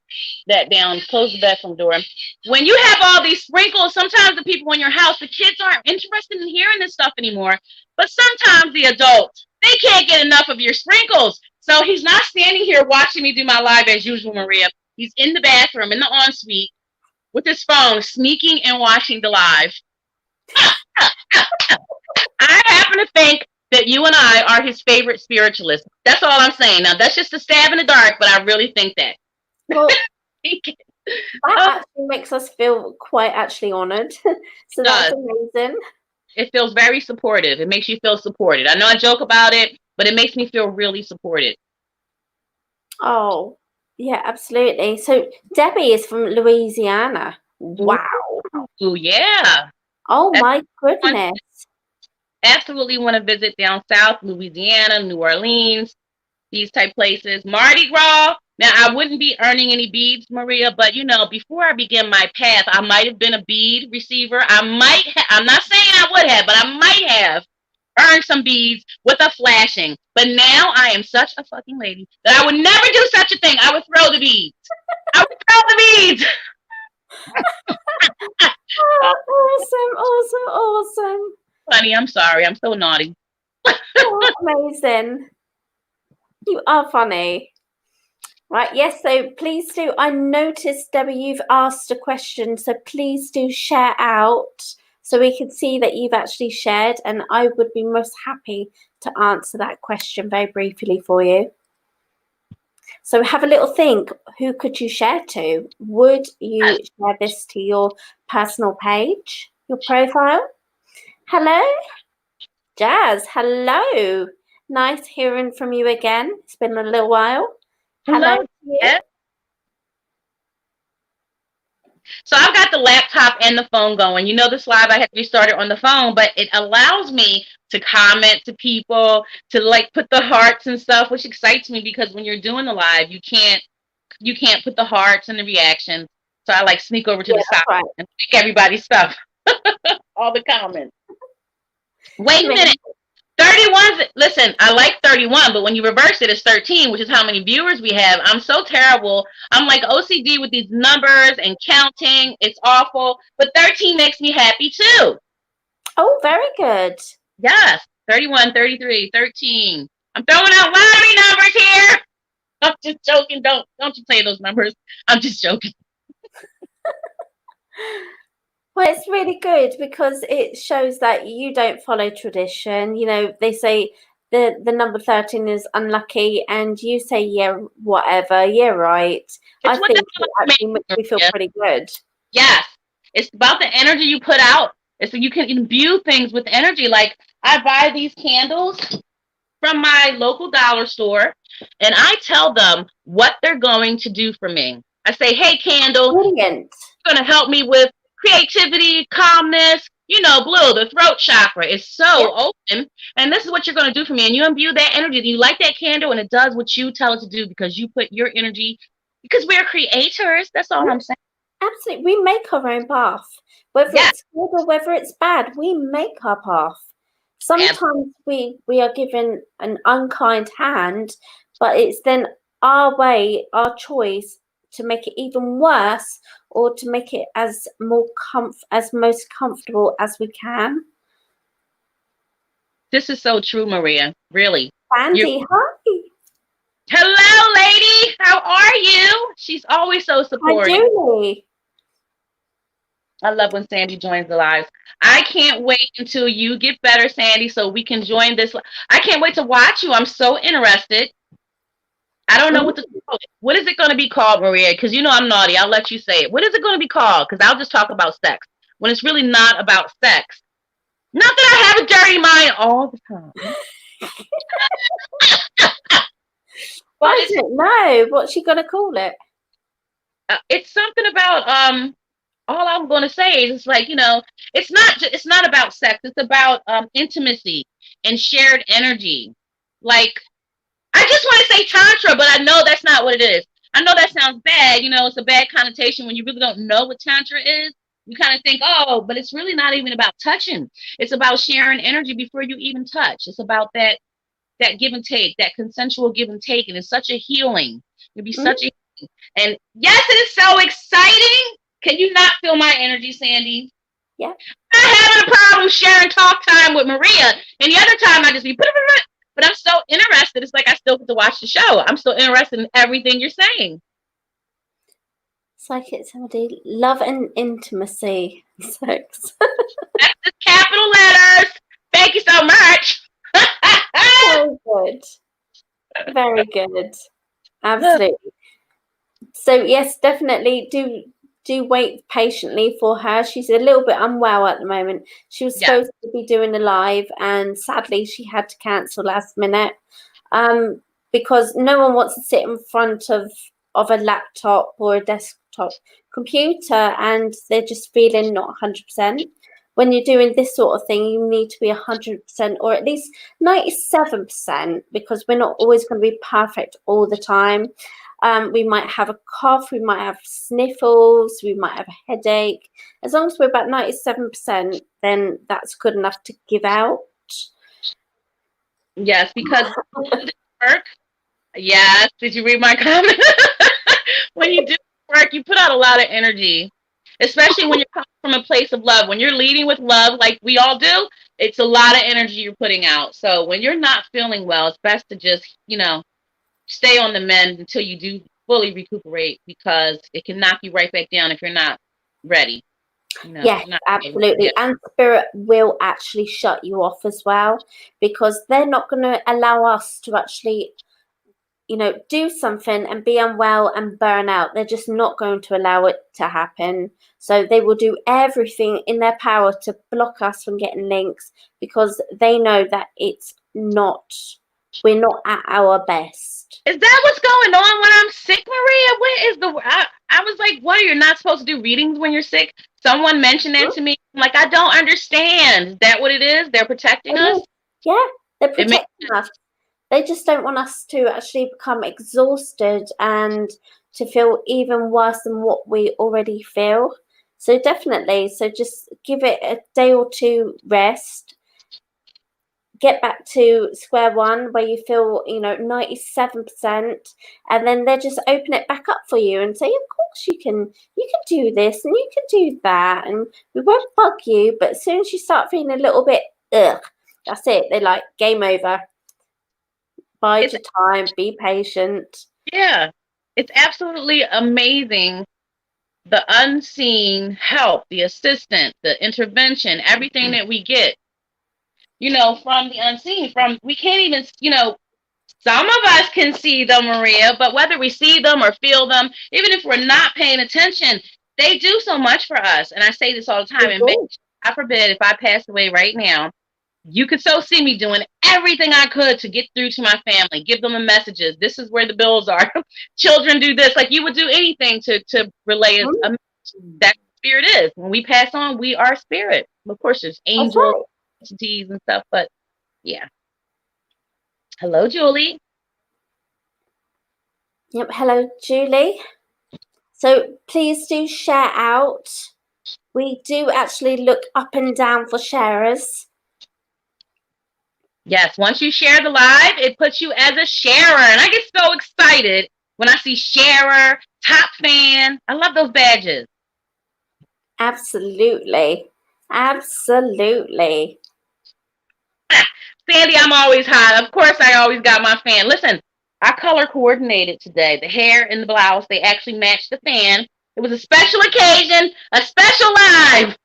down? Close the bathroom door. When you have all these sprinkles, sometimes the people in your house, the kids aren't interested in hearing this stuff anymore. But sometimes the adults, they can't get enough of your sprinkles. So he's not standing here watching me do my live as usual, Maria. He's in the bathroom, in the ensuite, with his phone, sneaking and watching the live. I happen to think that you and I are his favorite spiritualists. That's all I'm saying. Now, that's just a stab in the dark, but I really think that. Well, that actually makes us feel quite actually honored. So that's amazing. It feels very supportive. It makes you feel supported. I know I joke about it, but it makes me feel really supported. Oh, yeah, absolutely. So Debbie is from Louisiana. Wow. Oh, yeah. Oh, my goodness. Absolutely want to visit down south, Louisiana, New Orleans, these type places. Mardi Gras. Now, I wouldn't be earning any beads, Maria, but, you know, before I begin my path, I might have been a bead receiver. I'm not saying I would have, but I might have earned some beads with a flashing. But now I am such a fucking lady that I would never do such a thing. I would throw the beads. I would throw the beads. Awesome. Honey, I'm sorry. I'm so naughty. Oh, amazing. You are funny. Right, yes, so please do. I noticed, Debbie, you've asked a question, so please do share out so we can see that you've actually shared, and I would be most happy to answer that question very briefly for you. So have a little think, who could you share to? Would you share this to your personal page, your profile? Hello? Jazz, hello. Nice hearing from you again. It's been a little while. Hello Hello. to you. So I've got the laptop and the phone going. You know, this live I have to be started on the phone, but it allows me to comment to people, to like put the hearts and stuff, which excites me because when you're doing the live, you can't put the hearts and the reactions. So I like sneak over to the side Right. and make everybody's stuff. All the comments. Wait a minute. 31, listen, I like 31, but when you reverse it, it's 13, which is how many viewers we have. I'm so terrible. I'm like OCD with these numbers and counting. It's awful. But 13 makes me happy too. Oh, very good. Yes. 31, 33, 13. I'm throwing out lottery numbers here. I'm just joking. Don't you say those numbers. I'm just joking. Well, it's really good because it shows that you don't follow tradition. You know, they say the number 13 is unlucky, and you say, yeah, whatever, yeah, right. I think it actually makes me feel pretty good. Yes. It's about the energy you put out. It's so you can imbue things with energy. Like I buy these candles from my local dollar store, and I tell them what they're going to do for me. I say, hey, candle, brilliant. It's going to help me with creativity, calmness, you know, blue, the throat chakra is so open. And this is what you're going to do for me. And you imbue that energy. You light that candle and it does what you tell it to do because you put your energy, because we're creators. That's all I'm saying. Absolutely. We make our own path. Whether it's good or whether it's bad, we make our path. Sometimes we are given an unkind hand, but it's then our way, our choice to make it even worse or to make it as most comfortable as we can. This is so true, Maria. Really. Sandy, hi. Hello, lady. How are you? She's always so supportive. Hi, Julie. I love when Sandy joins the lives. I can't wait until you get better, Sandy, so we can join this. I can't wait to watch you. I'm so interested. I don't know what to call it. What is it going to be called, Maria? Because you know I'm naughty. I'll let you say it. What is it going to be called? Because I'll just talk about sex when it's really not about sex. Not that I have a dirty mind all the time. I don't know. What's she going to call it? It's something about all I'm going to say is, it's like, you know, it's not about sex. It's about intimacy and shared energy. Like, I just want to say tantra, but I know that's not what it is. I know that sounds bad. You know, it's a bad connotation when you really don't know what tantra is. You kind of think, oh, but it's really not even about touching. It's about sharing energy before you even touch. It's about that give and take, that consensual give and take. And it's such a healing. It'd be such a healing. And yes, it is so exciting. Can you not feel my energy, Sandy? Yeah. I'm not having a problem sharing talk time with Maria. And the other time I just be, but I'm so interested. It's like I still get to watch the show. I'm still interested in everything you're saying. It's like it's somebody love and intimacy. Sex. That's just capital letters. Thank you so much. Very good. Very good. Absolutely. So yes, definitely do wait patiently for her. She's a little bit unwell at the moment. She was supposed to be doing a live, and sadly she had to cancel last minute because no one wants to sit in front of a laptop or a desktop computer and they're just feeling not 100%. When you're doing this sort of thing, you need to be 100% or at least 97% because we're not always going to be perfect all the time. We might have a cough, we might have sniffles, we might have a headache. As long as we're about 97%, then that's good enough to give out. Yes, because work. Yes, did you read my comment? When you do work, you put out a lot of energy, especially when you're coming from a place of love. When you're leading with love, like we all do, it's a lot of energy you're putting out. So when you're not feeling well, it's best to just, you know, stay on the mend until you do fully recuperate, because it can knock you right back down if you're not ready. Yes, absolutely. And spirit will actually shut you off as well, because they're not going to allow us to actually, do something and be unwell and burn out. They're just not going to allow it to happen. So they will do everything in their power to block us from getting links, because they know that we're not at our best. Is that what's going on when I'm sick, Maria? What is I was like, what, you're not supposed to do readings when you're sick? Someone mentioned that to me. I'm like, I don't understand. Is that what it is? They're protecting us? Yeah, they're protecting us. They just don't want us to actually become exhausted and to feel even worse than what we already feel. So definitely, just give it a day or two rest. Get back to square one where you feel, 97%, and then they just open it back up for you and say, of course you can do this and you can do that, and we won't bug you. But as soon as you start feeling a little bit, that's it. They're like, game over. Bide your time, be patient. Yeah, it's absolutely amazing. The unseen help, the assistance, the intervention, everything that we get, from the unseen, we can't even, some of us can see them, Maria, but whether we see them or feel them, even if we're not paying attention, they do so much for us. And I say this all the time, and God forbid, if I pass away right now, you could so see me doing everything I could to get through to my family, give them the messages. This is where the bills are. Children do this. Like, you would do anything to relay that spirit is. When we pass on, we are spirit. Of course, there's angels, entities and stuff, but yeah. Hello, Julie. Yep. Hello, Julie. So please do share out. We do actually look up and down for sharers. Yes, once you share the live, it puts you as a sharer. And I get so excited when I see sharer, top fan. I love those badges. Absolutely. Absolutely. Sandy, I'm always hot. Of course, I always got my fan. Listen, I color coordinated today. The hair and the blouse, they actually matched the fan. It was a special occasion, a special live.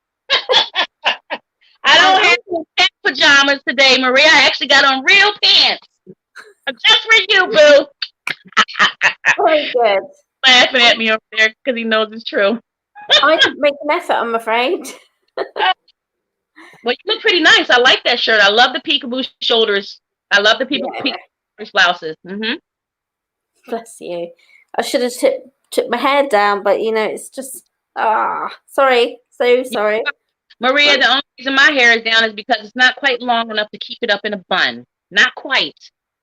I don't have pajamas today, Maria. I actually got on real pants. Just for you, boo. Very good. Laughing at me over there because he knows it's true. I didn't make an effort, I'm afraid. Well, you look pretty nice. I like that shirt. I love the peekaboo shoulders. I love the peekaboo blouses. Mm-hmm. Bless you. I should have took my hair down, but it's just sorry. So sorry. Maria, the only reason my hair is down is because it's not quite long enough to keep it up in a bun. Not quite.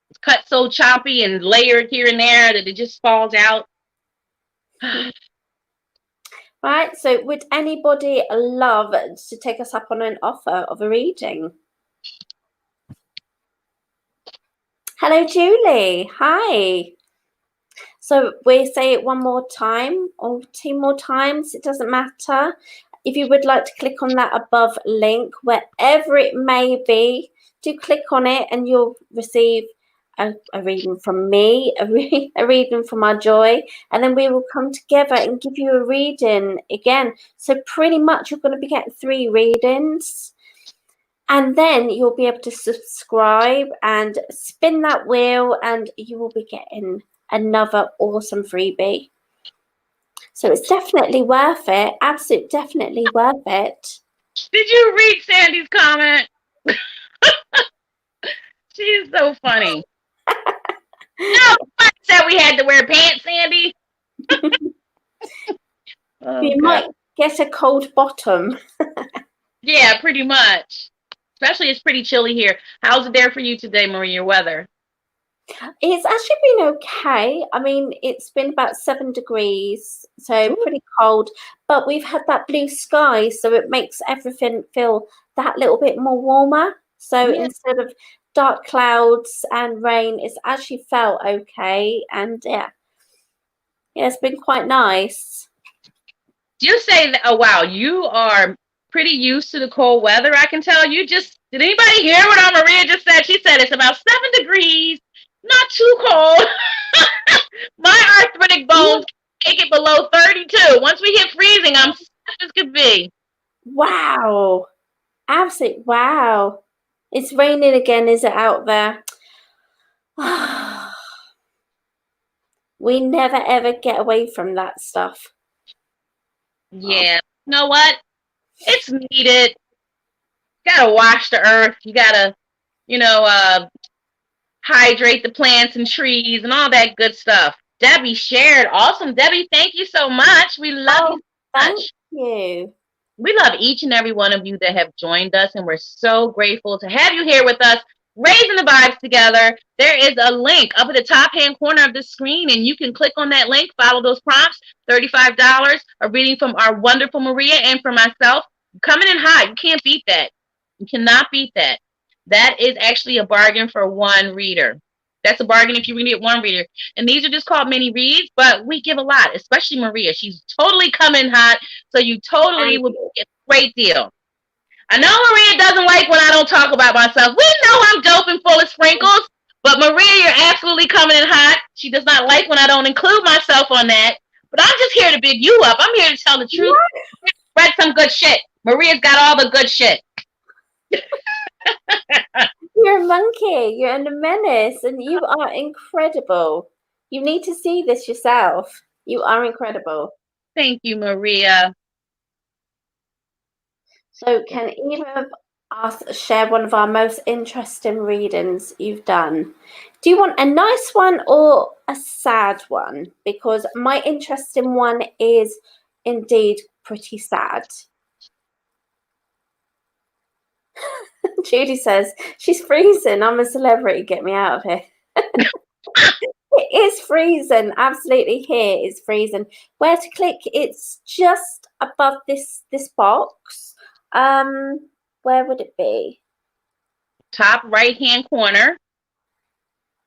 It's cut so choppy and layered here and there that it just falls out. Right, so would anybody love to take us up on an offer of a reading? Hello, Julie. Hi. So we say it one more time or 2 more times. It doesn't matter. If you would like to click on that above link, wherever it may be, do click on it and you'll receive a reading from me, a reading from our Joy, and then we will come together and give you a reading again. So pretty much you're going to be getting 3 readings, and then you'll be able to subscribe and spin that wheel and you will be getting another awesome freebie. So it's definitely worth it. Absolutely, definitely worth it. Did you read Sandy's comment? She's so funny. No, I said we had to wear pants, Sandy. You might get a cold bottom. Yeah, pretty much. Especially, it's pretty chilly here. How's it there for you today, Maria, your weather? It's actually been okay. I mean, it's been about 7 degrees, so pretty cold. But we've had that blue sky, so it makes everything feel that little bit more warmer. So instead of dark clouds and rain, it's actually felt okay. And yeah, it's been quite nice. You say that, oh wow, you are pretty used to the cold weather. I can tell. Did anybody hear what Maria just said? She said it's about 7 degrees, not too cold. My arthritic bone below 32. Once we hit freezing, I'm stiff as could be. Wow. Absolutely. Wow. It's raining again, is it, out there? We never ever get away from that stuff. Yeah. You know what? It's needed. You gotta wash the earth. You gotta, hydrate the plants and trees and all that good stuff. Debbie shared. Awesome. Debbie, thank you so much. We love you so much. Thank you. We love each and every one of you that have joined us, and we're so grateful to have you here with us, raising the vibes together. There is a link up at the top hand corner of the screen, and you can click on that link, follow those prompts. $35, a reading from our wonderful Maria and for myself. Coming in hot. You can't beat that. You cannot beat that. That is actually a bargain for one reader. That's a bargain if you read it one reader. And these are just called mini reads, but we give a lot, especially Maria. She's totally coming hot, so you totally will get a great deal. I know Maria doesn't like when I don't talk about myself. We know I'm dope and full of sprinkles, but Maria, you're absolutely coming in hot. She does not like when I don't include myself on that. But I'm just here to big you up. I'm here to tell the truth. Spread some good shit. Maria's got all the good shit. You're a monkey. You're a menace, and you are incredible. You need to see this yourself. You are incredible. Thank you, Maria. So, can either of us share one of our most interesting readings you've done? Do you want a nice one or a sad one? Because my interesting one is indeed pretty sad. Judy says, she's freezing. I'm a celebrity. Get me out of here. It is freezing. Absolutely here. It's freezing. Where to click? It's just above this box. Where would it be? Top right-hand corner.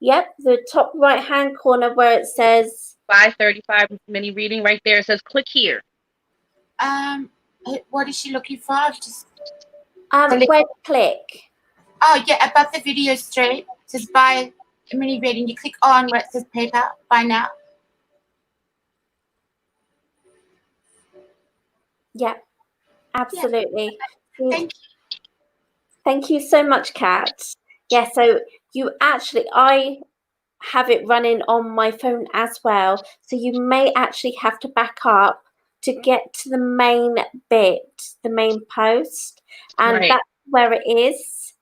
Yep, the top right-hand corner where it says 535 mini reading right there. It says click here. What is she looking for? Just where to click. Oh yeah, above the video stream it says buy a mini reading. You click on where it says paper, buy now. Yep, absolutely. Yeah. Thank you so much, Kat. Yeah, so I have it running on my phone as well. So you may actually have to back up to get to the main bit, the main post. And Right. That's where it is.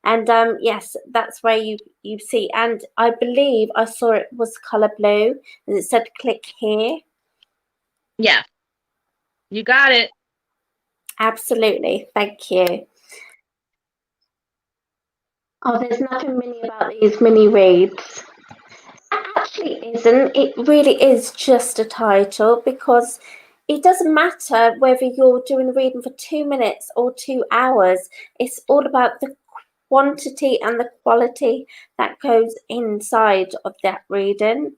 And yes, that's where you see. And I believe I saw it was color blue and it said click here. Yeah. You got it. Absolutely. Thank you. Oh, there's nothing mini about these mini reads. It actually isn't. It really is just a title because it doesn't matter whether you're doing a reading for 2 minutes or 2 hours. It's all about the quantity and the quality that goes inside of that reading.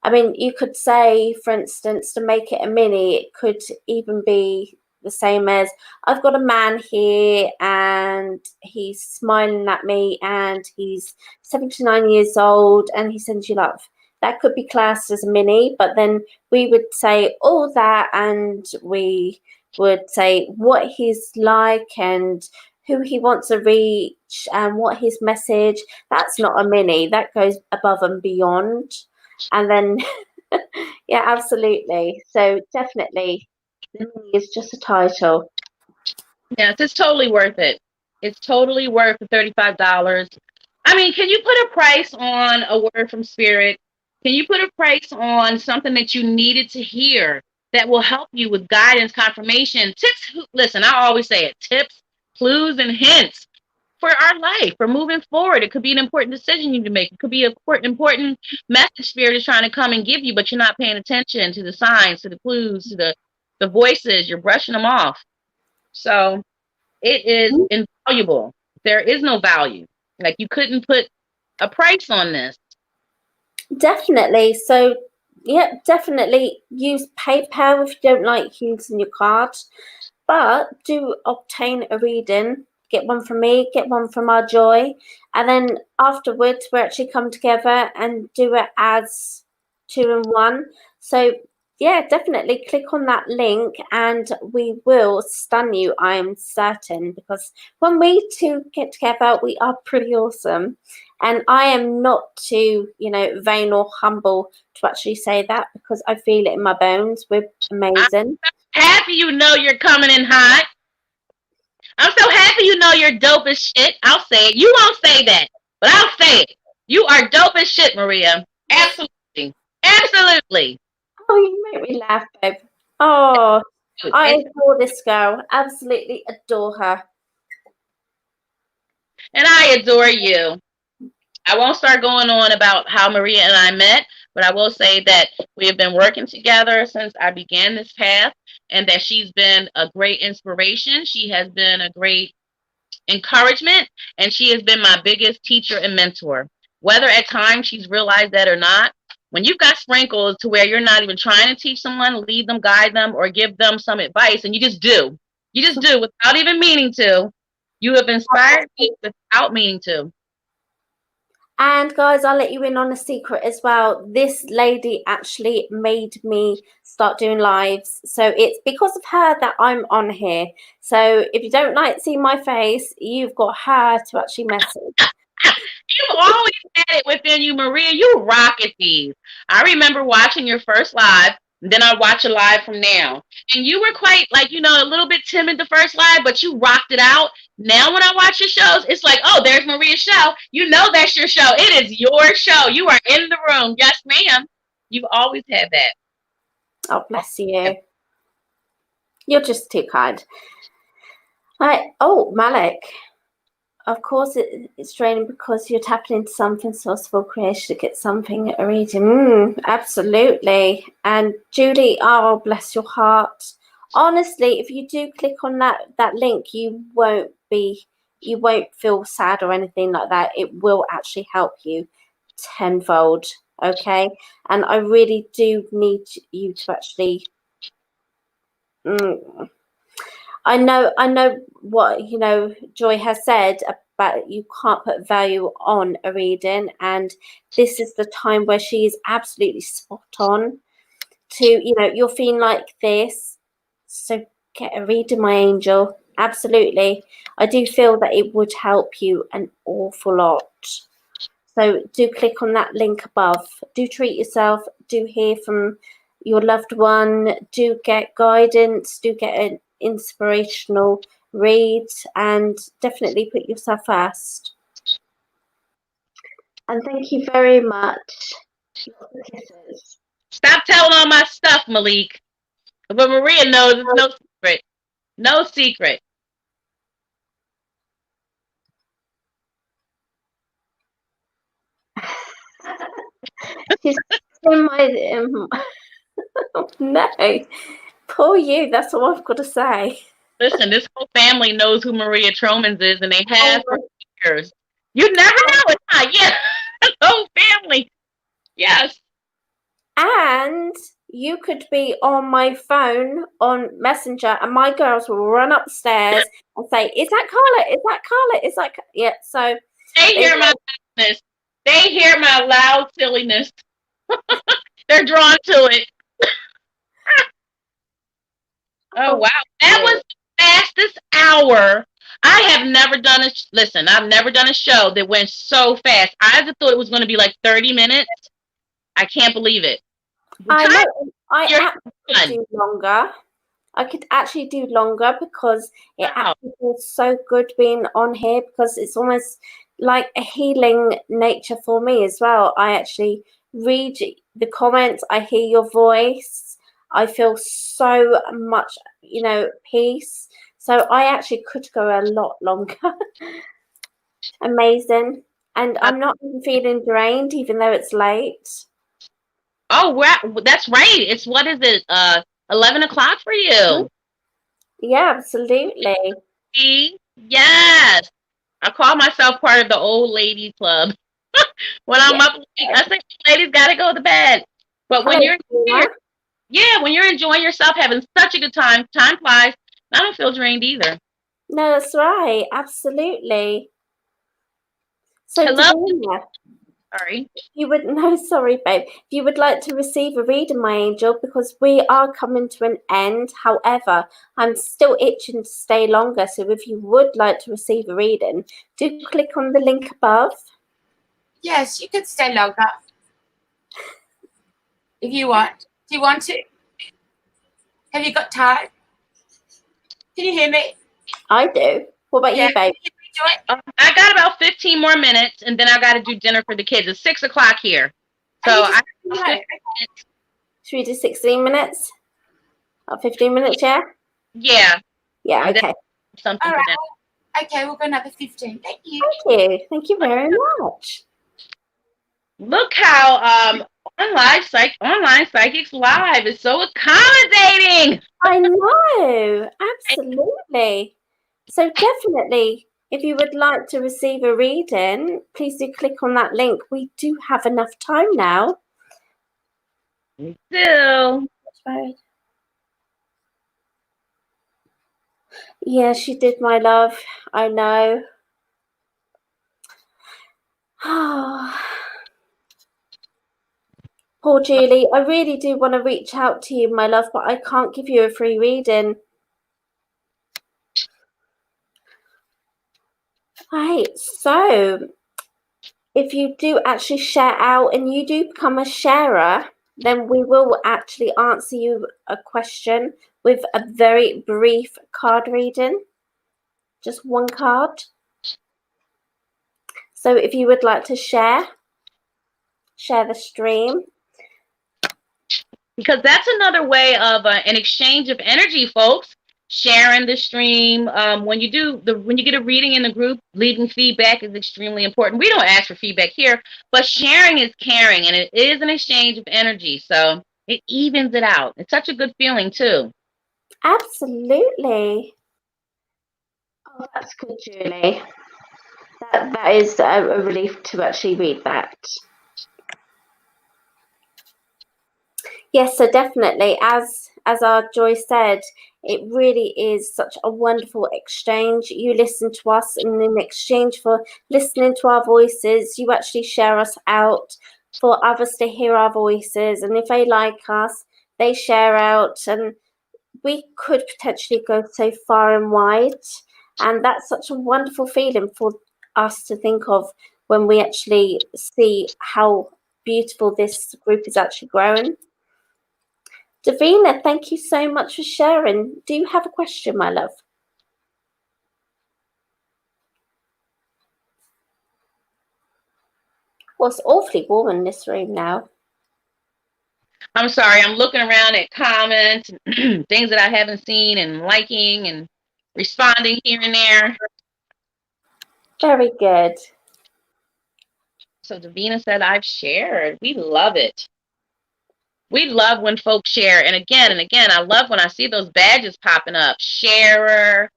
I mean, you could say, for instance, to make it a mini, it could even be the same as I've got a man here and he's smiling at me and he's 79 years old and he sends you love. That could be classed as a mini, but then we would say all that and we would say what he's like and who he wants to reach and what his message. That's not a mini. That goes above and beyond. And then, yeah, absolutely. So definitely, the mini is just a title. Yes, it's totally worth it. It's totally worth the $35. I mean, can you put a price on a word from spirit? Can you put a price on something that you needed to hear that will help you with guidance, confirmation, tips? Listen, I always say it, tips, clues, and hints for our life, for moving forward. It could be an important decision you need to make. It could be an important message spirit is trying to come and give you, but you're not paying attention to the signs, to the clues, to the voices. You're brushing them off. So it is invaluable. There is no value. Like you couldn't put a price on this. Definitely. So, yeah, definitely use PayPal if you don't like using your card. But do obtain a reading. Get one from me, get one from our Joy. And then afterwards, we actually come together and do it as 2 in 1. So Yeah, definitely click on that link and we will stun you, I'm certain, because when we two get together, we are pretty awesome. And I am not too, vain or humble to actually say that because I feel it in my bones. We're amazing. I'm happy you know you're coming in hot. I'm so happy you know you're dope as shit. I'll say it. You won't say that, but I'll say it. You are dope as shit, Maria. Absolutely. Absolutely. Oh, you make me laugh, babe. Oh, I And adore this girl. Absolutely adore her. I adore you. I won't start going on about how Maria and I met, but I will say that we have been working together since I began this path and that she's been a great inspiration. She has been a great encouragement, and she has been my biggest teacher and mentor. Whether at times she's realized that or not, when you've got sprinkles to where you're not even trying to teach someone, lead them, guide them, or give them some advice, and you just do without even meaning to, you have inspired me without meaning to. And guys, I'll let you in on a secret as well. This lady actually made me start doing lives. So it's because of her that I'm on here. So if you don't like seeing my face, you've got her to actually message. You've always had it within you, Maria. You rock at these. I remember watching your first live, and then I watch a live from now. And you were quite a little bit timid the first live, but you rocked it out. Now when I watch your shows, it's like, oh, there's Maria's show. You know that's your show. It is your show. You are in the room. Yes, ma'am. You've always had that. Oh, bless you. You're just too kind. Oh, Malik. Of course, it's draining because you're tapping into something source of all creation to get something a reading. Absolutely. And Julie, oh, bless your heart. Honestly, if you do click on that link, you won't feel sad or anything like that. It will actually help you tenfold. Okay. And I really do need you to actually. I know what Joy has said about you can't put value on a reading, and this is the time where she is absolutely spot on to you're feeling like this, so get a reading, my angel. Absolutely. I do feel that it would help you an awful lot. So do click on that link above. Do treat yourself. Do hear from your loved one. Do get guidance. Do get an inspirational read, and definitely put yourself first. And thank you very much. Kisses. Stop telling all my stuff, Malik. But Maria knows it's no secret. No secret. She's in my no. Poor you, that's all I've got to say. Listen, this whole family knows who Maria Tromans is, and they have for years. You never know it, huh? Yeah, the whole family. Yes. And you could be on my phone on Messenger, and my girls will run upstairs and say, "Is that Carla? Is that Carla? Is that?" Yeah. So they hear my loudness. They hear my loud silliness. They're drawn to it. Oh wow, that was the fastest hour. I have never done I've never done a show that went so fast. I just thought it was going to be like 30 minutes. I can't believe it. I know. I could do longer. I could actually do longer because it actually feels so good being on here, because it's almost like a healing nature for me as well. I actually read the comments. I hear your voice. I feel so much, peace. So I actually could go a lot longer. Amazing. And I'm not even feeling drained, even though it's late. Oh, wow. That's right. It's, what is it? 11 o'clock for you. Yeah, absolutely. Yes. I call myself part of the old lady club. When I'm up, I think ladies got to go to bed. But when you're here, when you're enjoying yourself, having such a good time flies. I don't feel drained either. No, that's right. Absolutely. So hello. Sorry. You would no, sorry, babe. If you would like to receive a reading, my angel, because we are coming to an end. However, I'm still itching to stay longer. So if you would like to receive a reading, do click on the link above. Yes, you could stay longer if you want. Do you want to? Have you got time? Can you hear me? I do. What about you, babe? I got about 15 more minutes, and then I got to do dinner for the kids. It's 6 o'clock here. So Should we do 16 minutes? Or 15 minutes, yeah? Yeah. Yeah, okay. Something for them. Okay, we'll go another 15. Thank you. Thank you. Thank you very much. Look how online psychics live is so accommodating. I know, absolutely. So definitely, if you would like to receive a reading, please do click on that link. We do have enough time now. We do. Yeah, she did, my love. I know. Poor Julie, I really do want to reach out to you, my love, but I can't give you a free reading. Right, so if you do actually share out and you do become a sharer, then we will actually answer you a question with a very brief card reading. Just one card. So if you would like to share the stream. Because that's another way of an exchange of energy, folks. Sharing the stream. When you get a reading in the group, leaving feedback is extremely important. We don't ask for feedback here, but sharing is caring, and it is an exchange of energy. So it evens it out. It's such a good feeling too. Absolutely. Oh, that's good, Julie. That is a relief to actually read that. Yes, so definitely, as our Joy said, it really is such a wonderful exchange. You listen to us, and in exchange for listening to our voices, you actually share us out for others to hear our voices. And if they like us, they share out, and we could potentially go so far and wide. And that's such a wonderful feeling for us to think of when we actually see how beautiful this group is actually growing. Davina, thank you so much for sharing. Do you have a question, my love? Well, it's awfully warm in this room now. I'm sorry, I'm looking around at comments, things that I haven't seen, and liking and responding here and there. Very good. So Davina said, I've shared. We love it. We love when folks share. And again, I love when I see those badges popping up. Sharer,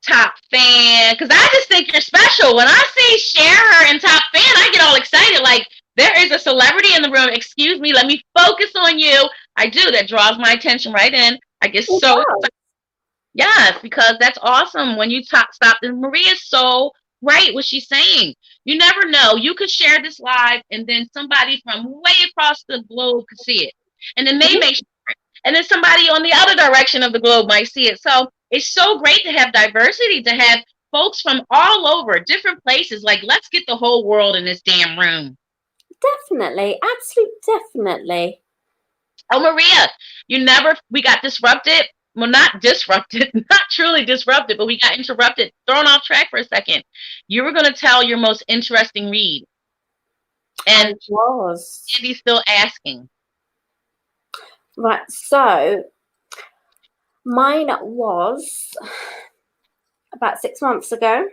top fan. Because I just think you're special. When I see sharer and top fan, I get all excited. Like, there is a celebrity in the room. Excuse me, let me focus on you. I do. That draws my attention right in. I get so excited. Yes, because that's awesome when you stop. And Maria's so right what she's saying. You never know. You could share this live, and then somebody from way across the globe could see it. And then they may share it. And then somebody on the other direction of the globe might see it. So it's so great to have diversity, to have folks from all over, different places. Like, let's get the whole world in this damn room. Definitely. Absolutely, definitely. Oh, Maria, we got disrupted. Well, not disrupted, not truly disrupted, but we got interrupted, thrown off track for a second. You were going to tell your most interesting read. And Andy's still asking. Right, so mine was about 6 months ago.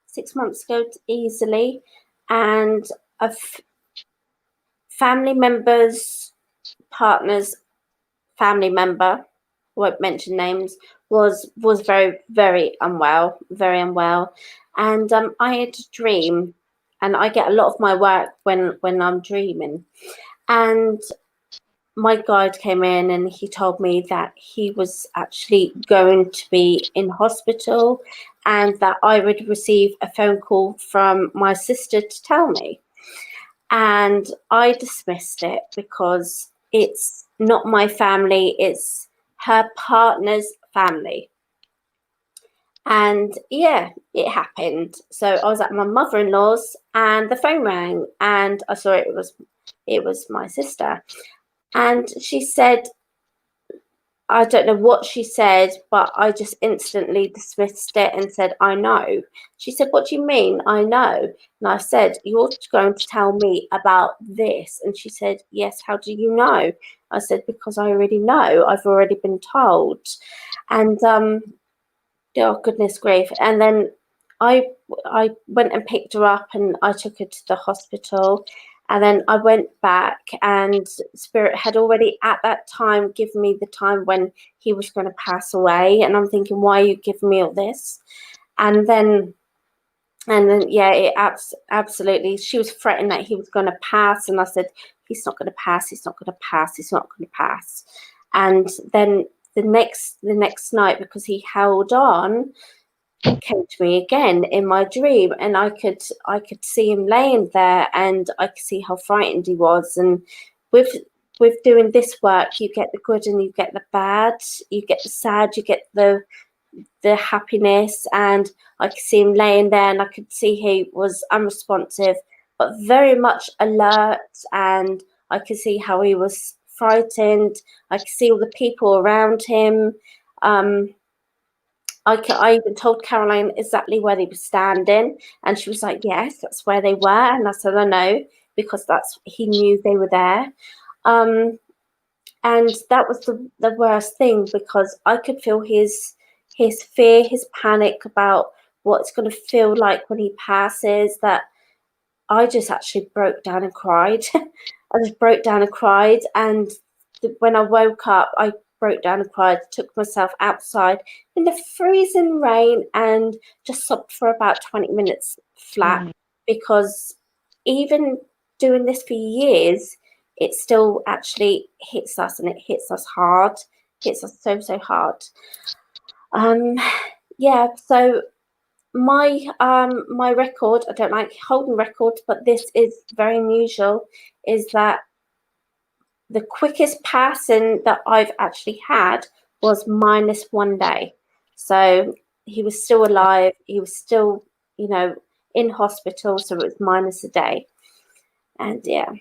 6 months ago easily. And a family member's partner's family member, won't mention names, was very, very unwell, and I had a dream, and I get a lot of my work when I'm dreaming, and my guide came in and he told me that he was actually going to be in hospital, and that I would receive a phone call from my sister to tell me. and I dismissed it because it's not my family, it's her partner's family. And yeah, it happened. So I was at my mother-in-law's and the phone rang and I saw it was my sister. And she said, I don't know what she said, but I just instantly dismissed it and said, I know. She said, what do you mean? I know. And I said, you're going to tell me about this. And she said, yes, how do you know? I said, because I already know. I've already been told. And oh goodness grief. And then I went and picked her up and I took her to the hospital. And then I went back and Spirit had already at that time given me the time when he was going to pass away. And I'm thinking, why are you giving me all this? And then yeah, it absolutely, she was threatening that he was going to pass. And I said, he's not going to pass. He's not going to pass. He's not going to pass. And then the next night, because he held on, came to me again in my dream, and I could see him laying there, and I could see how frightened he was. And with doing this work, you get the good and you get the bad, you get the sad, you get the happiness. And I could see him laying there, and I could see he was unresponsive but very much alert, and I could see how he was frightened. I could see all the people around him. I even told Caroline exactly where they were standing, and she was like, yes, that's where they were. And I said, I know, because he knew they were there. And that was the worst thing, because I could feel his fear, his panic about what it's going to feel like when he passes, that I just actually broke down and cried. I just broke down and cried. And when I woke up, I broke down and cried, took myself outside in the freezing rain and just sobbed for about 20 minutes flat, because even doing this for years, it still actually hits us, and it hits us hard, hits us so hard. Yeah, so my record, I don't like holding records, but this is very unusual, is that the quickest passing that I've actually had was -1 day. So he was still alive. He was still, in hospital. So it was minus a day. And yeah.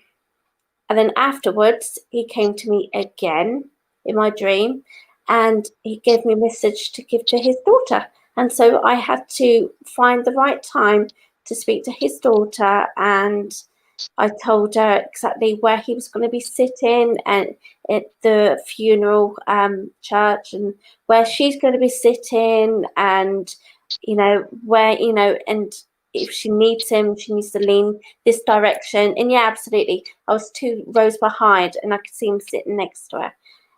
And then afterwards, he came to me again in my dream, and he gave me a message to give to his daughter. And so I had to find the right time to speak to his daughter, and I told her exactly where he was going to be sitting, and at the funeral church, and where she's going to be sitting, and where, and if she needs him, she needs to lean this direction. And yeah, absolutely, I was 2 rows behind, and I could see him sitting next to her,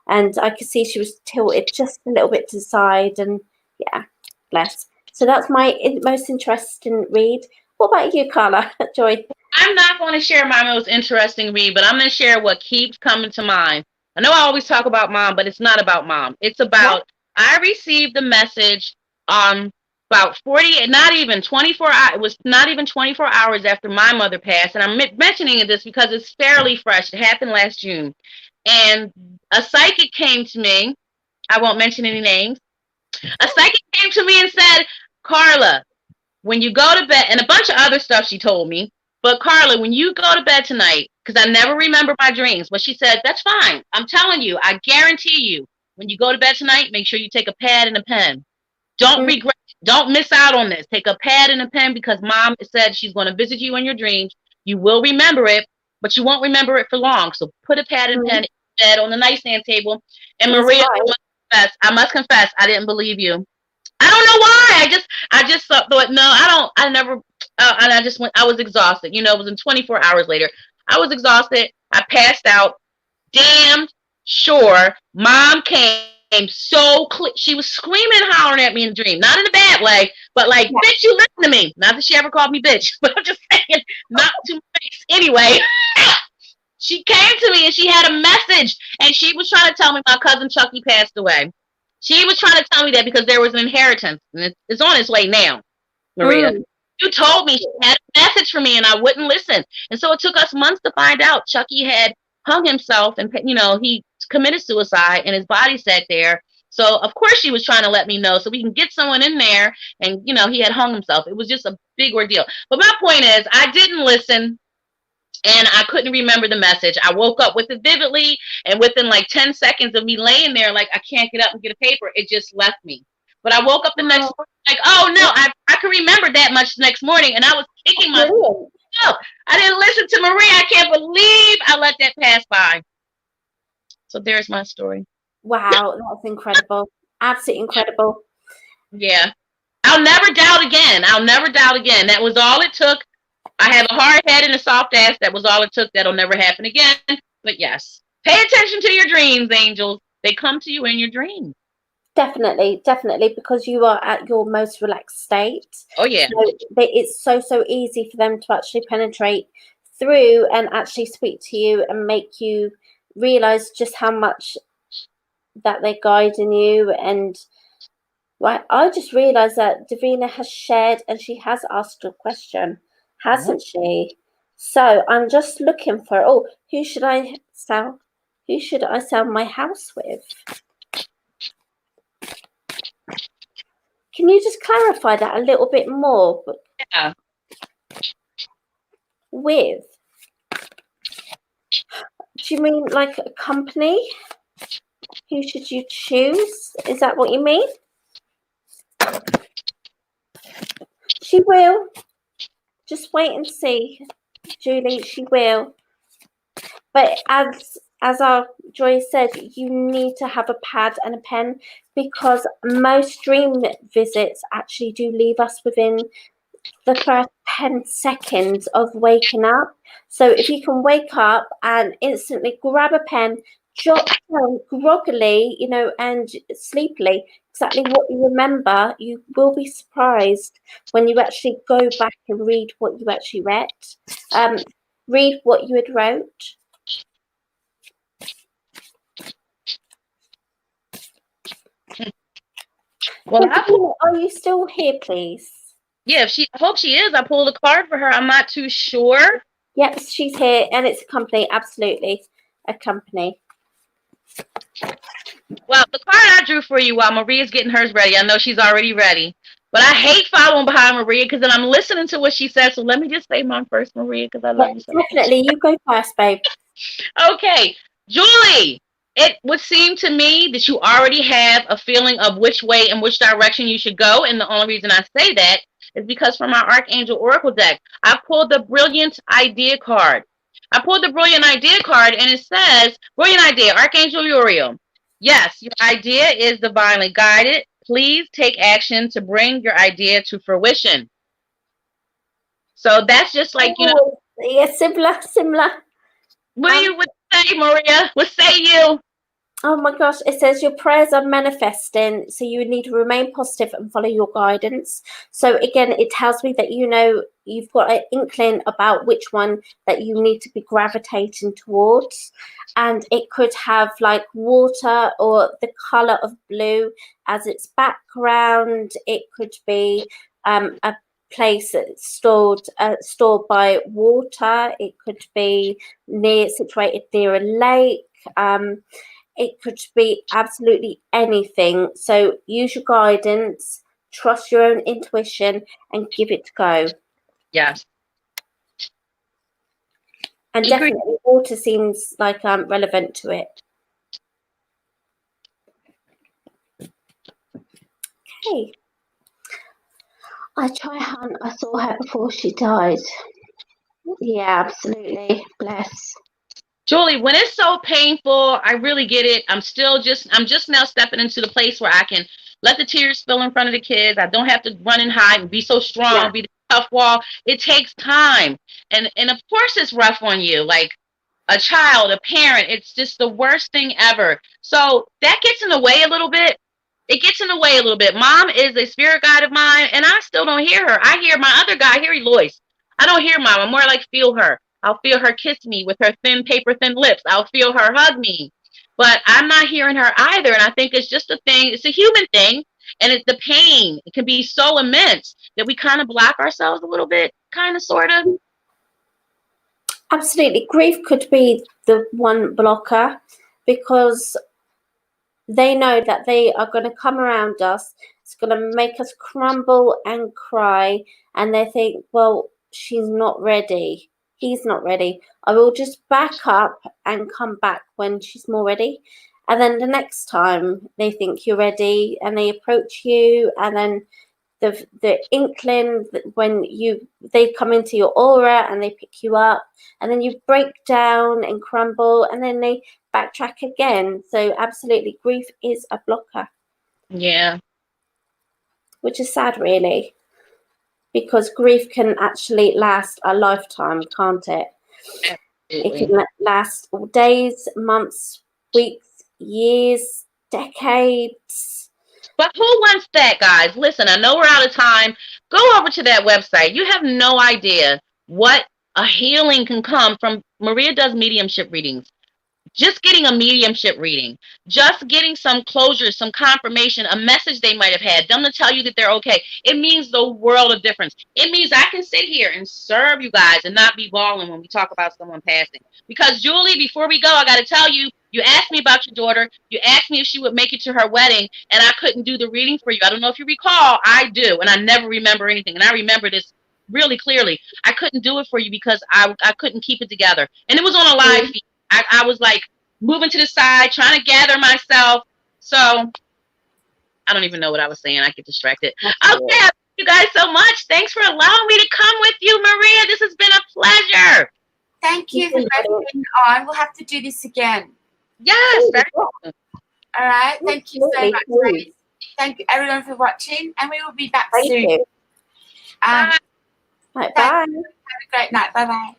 and I could see she was tilted just a little bit to the side. And yeah, bless. So that's my most interesting read. What about you, Carla? Joy? I'm not going to share my most interesting read, but I'm going to share what keeps coming to mind. I know I always talk about mom, but it's not about mom. It's about, I received the message about 40, not even 24 hours. It was not even 24 hours after my mother passed. And I'm mentioning this because it's fairly fresh. It happened last June. And a psychic came to me. I won't mention any names. A psychic came to me and said, Carla, when you go to bed, and a bunch of other stuff she told me, but Carla, when you go to bed tonight, because I never remember my dreams, but she said, that's fine. I'm telling you, I guarantee you, when you go to bed tonight, make sure you take a pad and a pen. Don't regret, don't miss out on this. Take a pad and a pen, because mom said she's going to visit you in your dreams. You will remember it, but you won't remember it for long. So put a pad and pen in bed on the nightstand table. And Maria, I must confess, I didn't believe you. I don't know why. I just thought, no, I never, and I just went, I was exhausted. It was in 24 hours later. I was exhausted. I passed out. Damn sure. Mom came so clear. She was screaming and hollering at me in the dream. Not in a bad way, but like, bitch, you listen to me. Not that she ever called me bitch, but I'm just saying, not to my face. Anyway, she came to me and she had a message, and she was trying to tell me my cousin Chucky passed away. She was trying to tell me that because there was an inheritance, and it's on its way now, Maria. You told me she had a message for me and I wouldn't listen. And so it took us months to find out Chucky had hung himself and, he committed suicide and his body sat there. So of course she was trying to let me know so we can get someone in there and, he had hung himself. It was just a big ordeal. But my point is I didn't listen and I couldn't remember the message. I woke up with it vividly and within like 10 seconds of me laying there, like I can't get up and get a paper, it just left me. But I woke up the next morning like, oh no, I can remember that much the next morning. And I was kicking myself. No, I didn't listen to Maria. I can't believe I let that pass by. So there's my story. Wow, that's incredible. Absolutely incredible. Yeah. I'll never doubt again. That was all it took. I have a hard head and a soft ass. That was all it took. That'll never happen again. But yes, pay attention to your dreams, angels. They come to you in your dreams. Definitely, because you are at your most relaxed state. Oh, yeah. So it's so easy for them to actually penetrate through and actually speak to you and make you realize just how much that they're guiding you. And right, I just realized that Davina has shared and she has asked a question, hasn't she? So I'm just looking for, who should I sell my house with? Can you just clarify that a little bit more? Yeah. With? Do you mean like a company? Who should you choose? Is that what you mean? She will. Just wait and see, Julie. She will. But as our Joy said, you need to have a pad and a pen because most dream visits actually do leave us within the first 10 seconds of waking up. So if you can wake up and instantly grab a pen, jot down groggily, and sleepily exactly what you remember, you will be surprised when you actually go back and read what you actually read. Read what you had wrote. Well, are you still here, please? Yeah, I hope she is. I pulled a card for her. I'm not too sure. Yes, she's here, and it's a company. Absolutely, a company. Well, the card I drew for you while Maria's getting hers ready. I know she's already ready, but I hate following behind Maria because then I'm listening to what she says. So let me just say mine first, Maria, because I love you so much. Definitely, you go first, babe. Okay, Julie. It would seem to me that you already have a feeling of which way and which direction you should go. And the only reason I say that is because from my Archangel Oracle deck, I pulled the Brilliant Idea card. I pulled the Brilliant Idea card and it says, Brilliant Idea, Archangel Uriel. Yes, your idea is divinely guided. Please take action to bring your idea to fruition. So that's just like, Yeah, similar. What do you would say, Maria? What say you? Oh my gosh, it says your prayers are manifesting, so you need to remain positive and follow your guidance. So again, it tells me that you've got an inkling about which one that you need to be gravitating towards. And it could have like water or the color of blue as its background. It could be a place that's stored by water. It could be situated near a lake. It could be absolutely anything. So use your guidance, trust your own intuition, and give it a go. Yes. And definitely water seems like relevant to it. Okay. I saw her before she died. Yeah, absolutely. Bless. Julie, when it's so painful, I really get it. I'm just now stepping into the place where I can let the tears spill in front of the kids. I don't have to run and hide and be so strong, be the tough wall. It takes time. And of course it's rough on you. Like a child, a parent, it's just the worst thing ever. So that gets in the way a little bit. It gets in the way a little bit. Mom is a spirit guide of mine, and I still don't hear her. I hear my other guy, I hear Eloise. I don't hear Mom. I'm more like feel her. I'll feel her kiss me with her thin, paper-thin lips. I'll feel her hug me. But I'm not hearing her either. And I think it's just a thing. It's a human thing. And the pain, it can be so immense that we kind of block ourselves a little bit, kind of, sort of. Absolutely. Grief could be the one blocker, because they know that they are going to come around us. It's going to make us crumble and cry. And they think, well, she's not ready. He's not ready. I will just back up and come back when she's more ready. And then the next time they think you're ready and they approach you, and then the inkling when they come into your aura and they pick you up, and then you break down and crumble, and then they backtrack again. So absolutely, grief is a blocker. Yeah. Which is sad, really, because grief can actually last a lifetime, can't it? Absolutely. It can last days, months, weeks, years, decades. But who wants that, guys? Listen, I know we're out of time. Go over to that website. You have no idea what a healing can come from. Maria does mediumship readings. Just getting a mediumship reading, just getting some closure, some confirmation, a message they might have had, them to tell you that they're okay. It means the world of difference. It means I can sit here and serve you guys and not be bawling when we talk about someone passing. Because, Julie, before we go, I got to tell you, you asked me about your daughter. You asked me if she would make it to her wedding, and I couldn't do the reading for you. I don't know if you recall. I do, and I never remember anything. And I remember this really clearly. I couldn't do it for you because I couldn't keep it together. And it was on a live feed. I was like moving to the side, trying to gather myself. So I don't even know what I was saying. I get distracted. Okay, thank you guys so much. Thanks for allowing me to come with you, Maria. This has been a pleasure. Thank you for being on. We'll have to do this again. Yes, very welcome. All right. Thank you so much, ladies. Thank you, everyone, for watching, and we will be back soon. Bye. Bye. Have a great night. Bye-bye.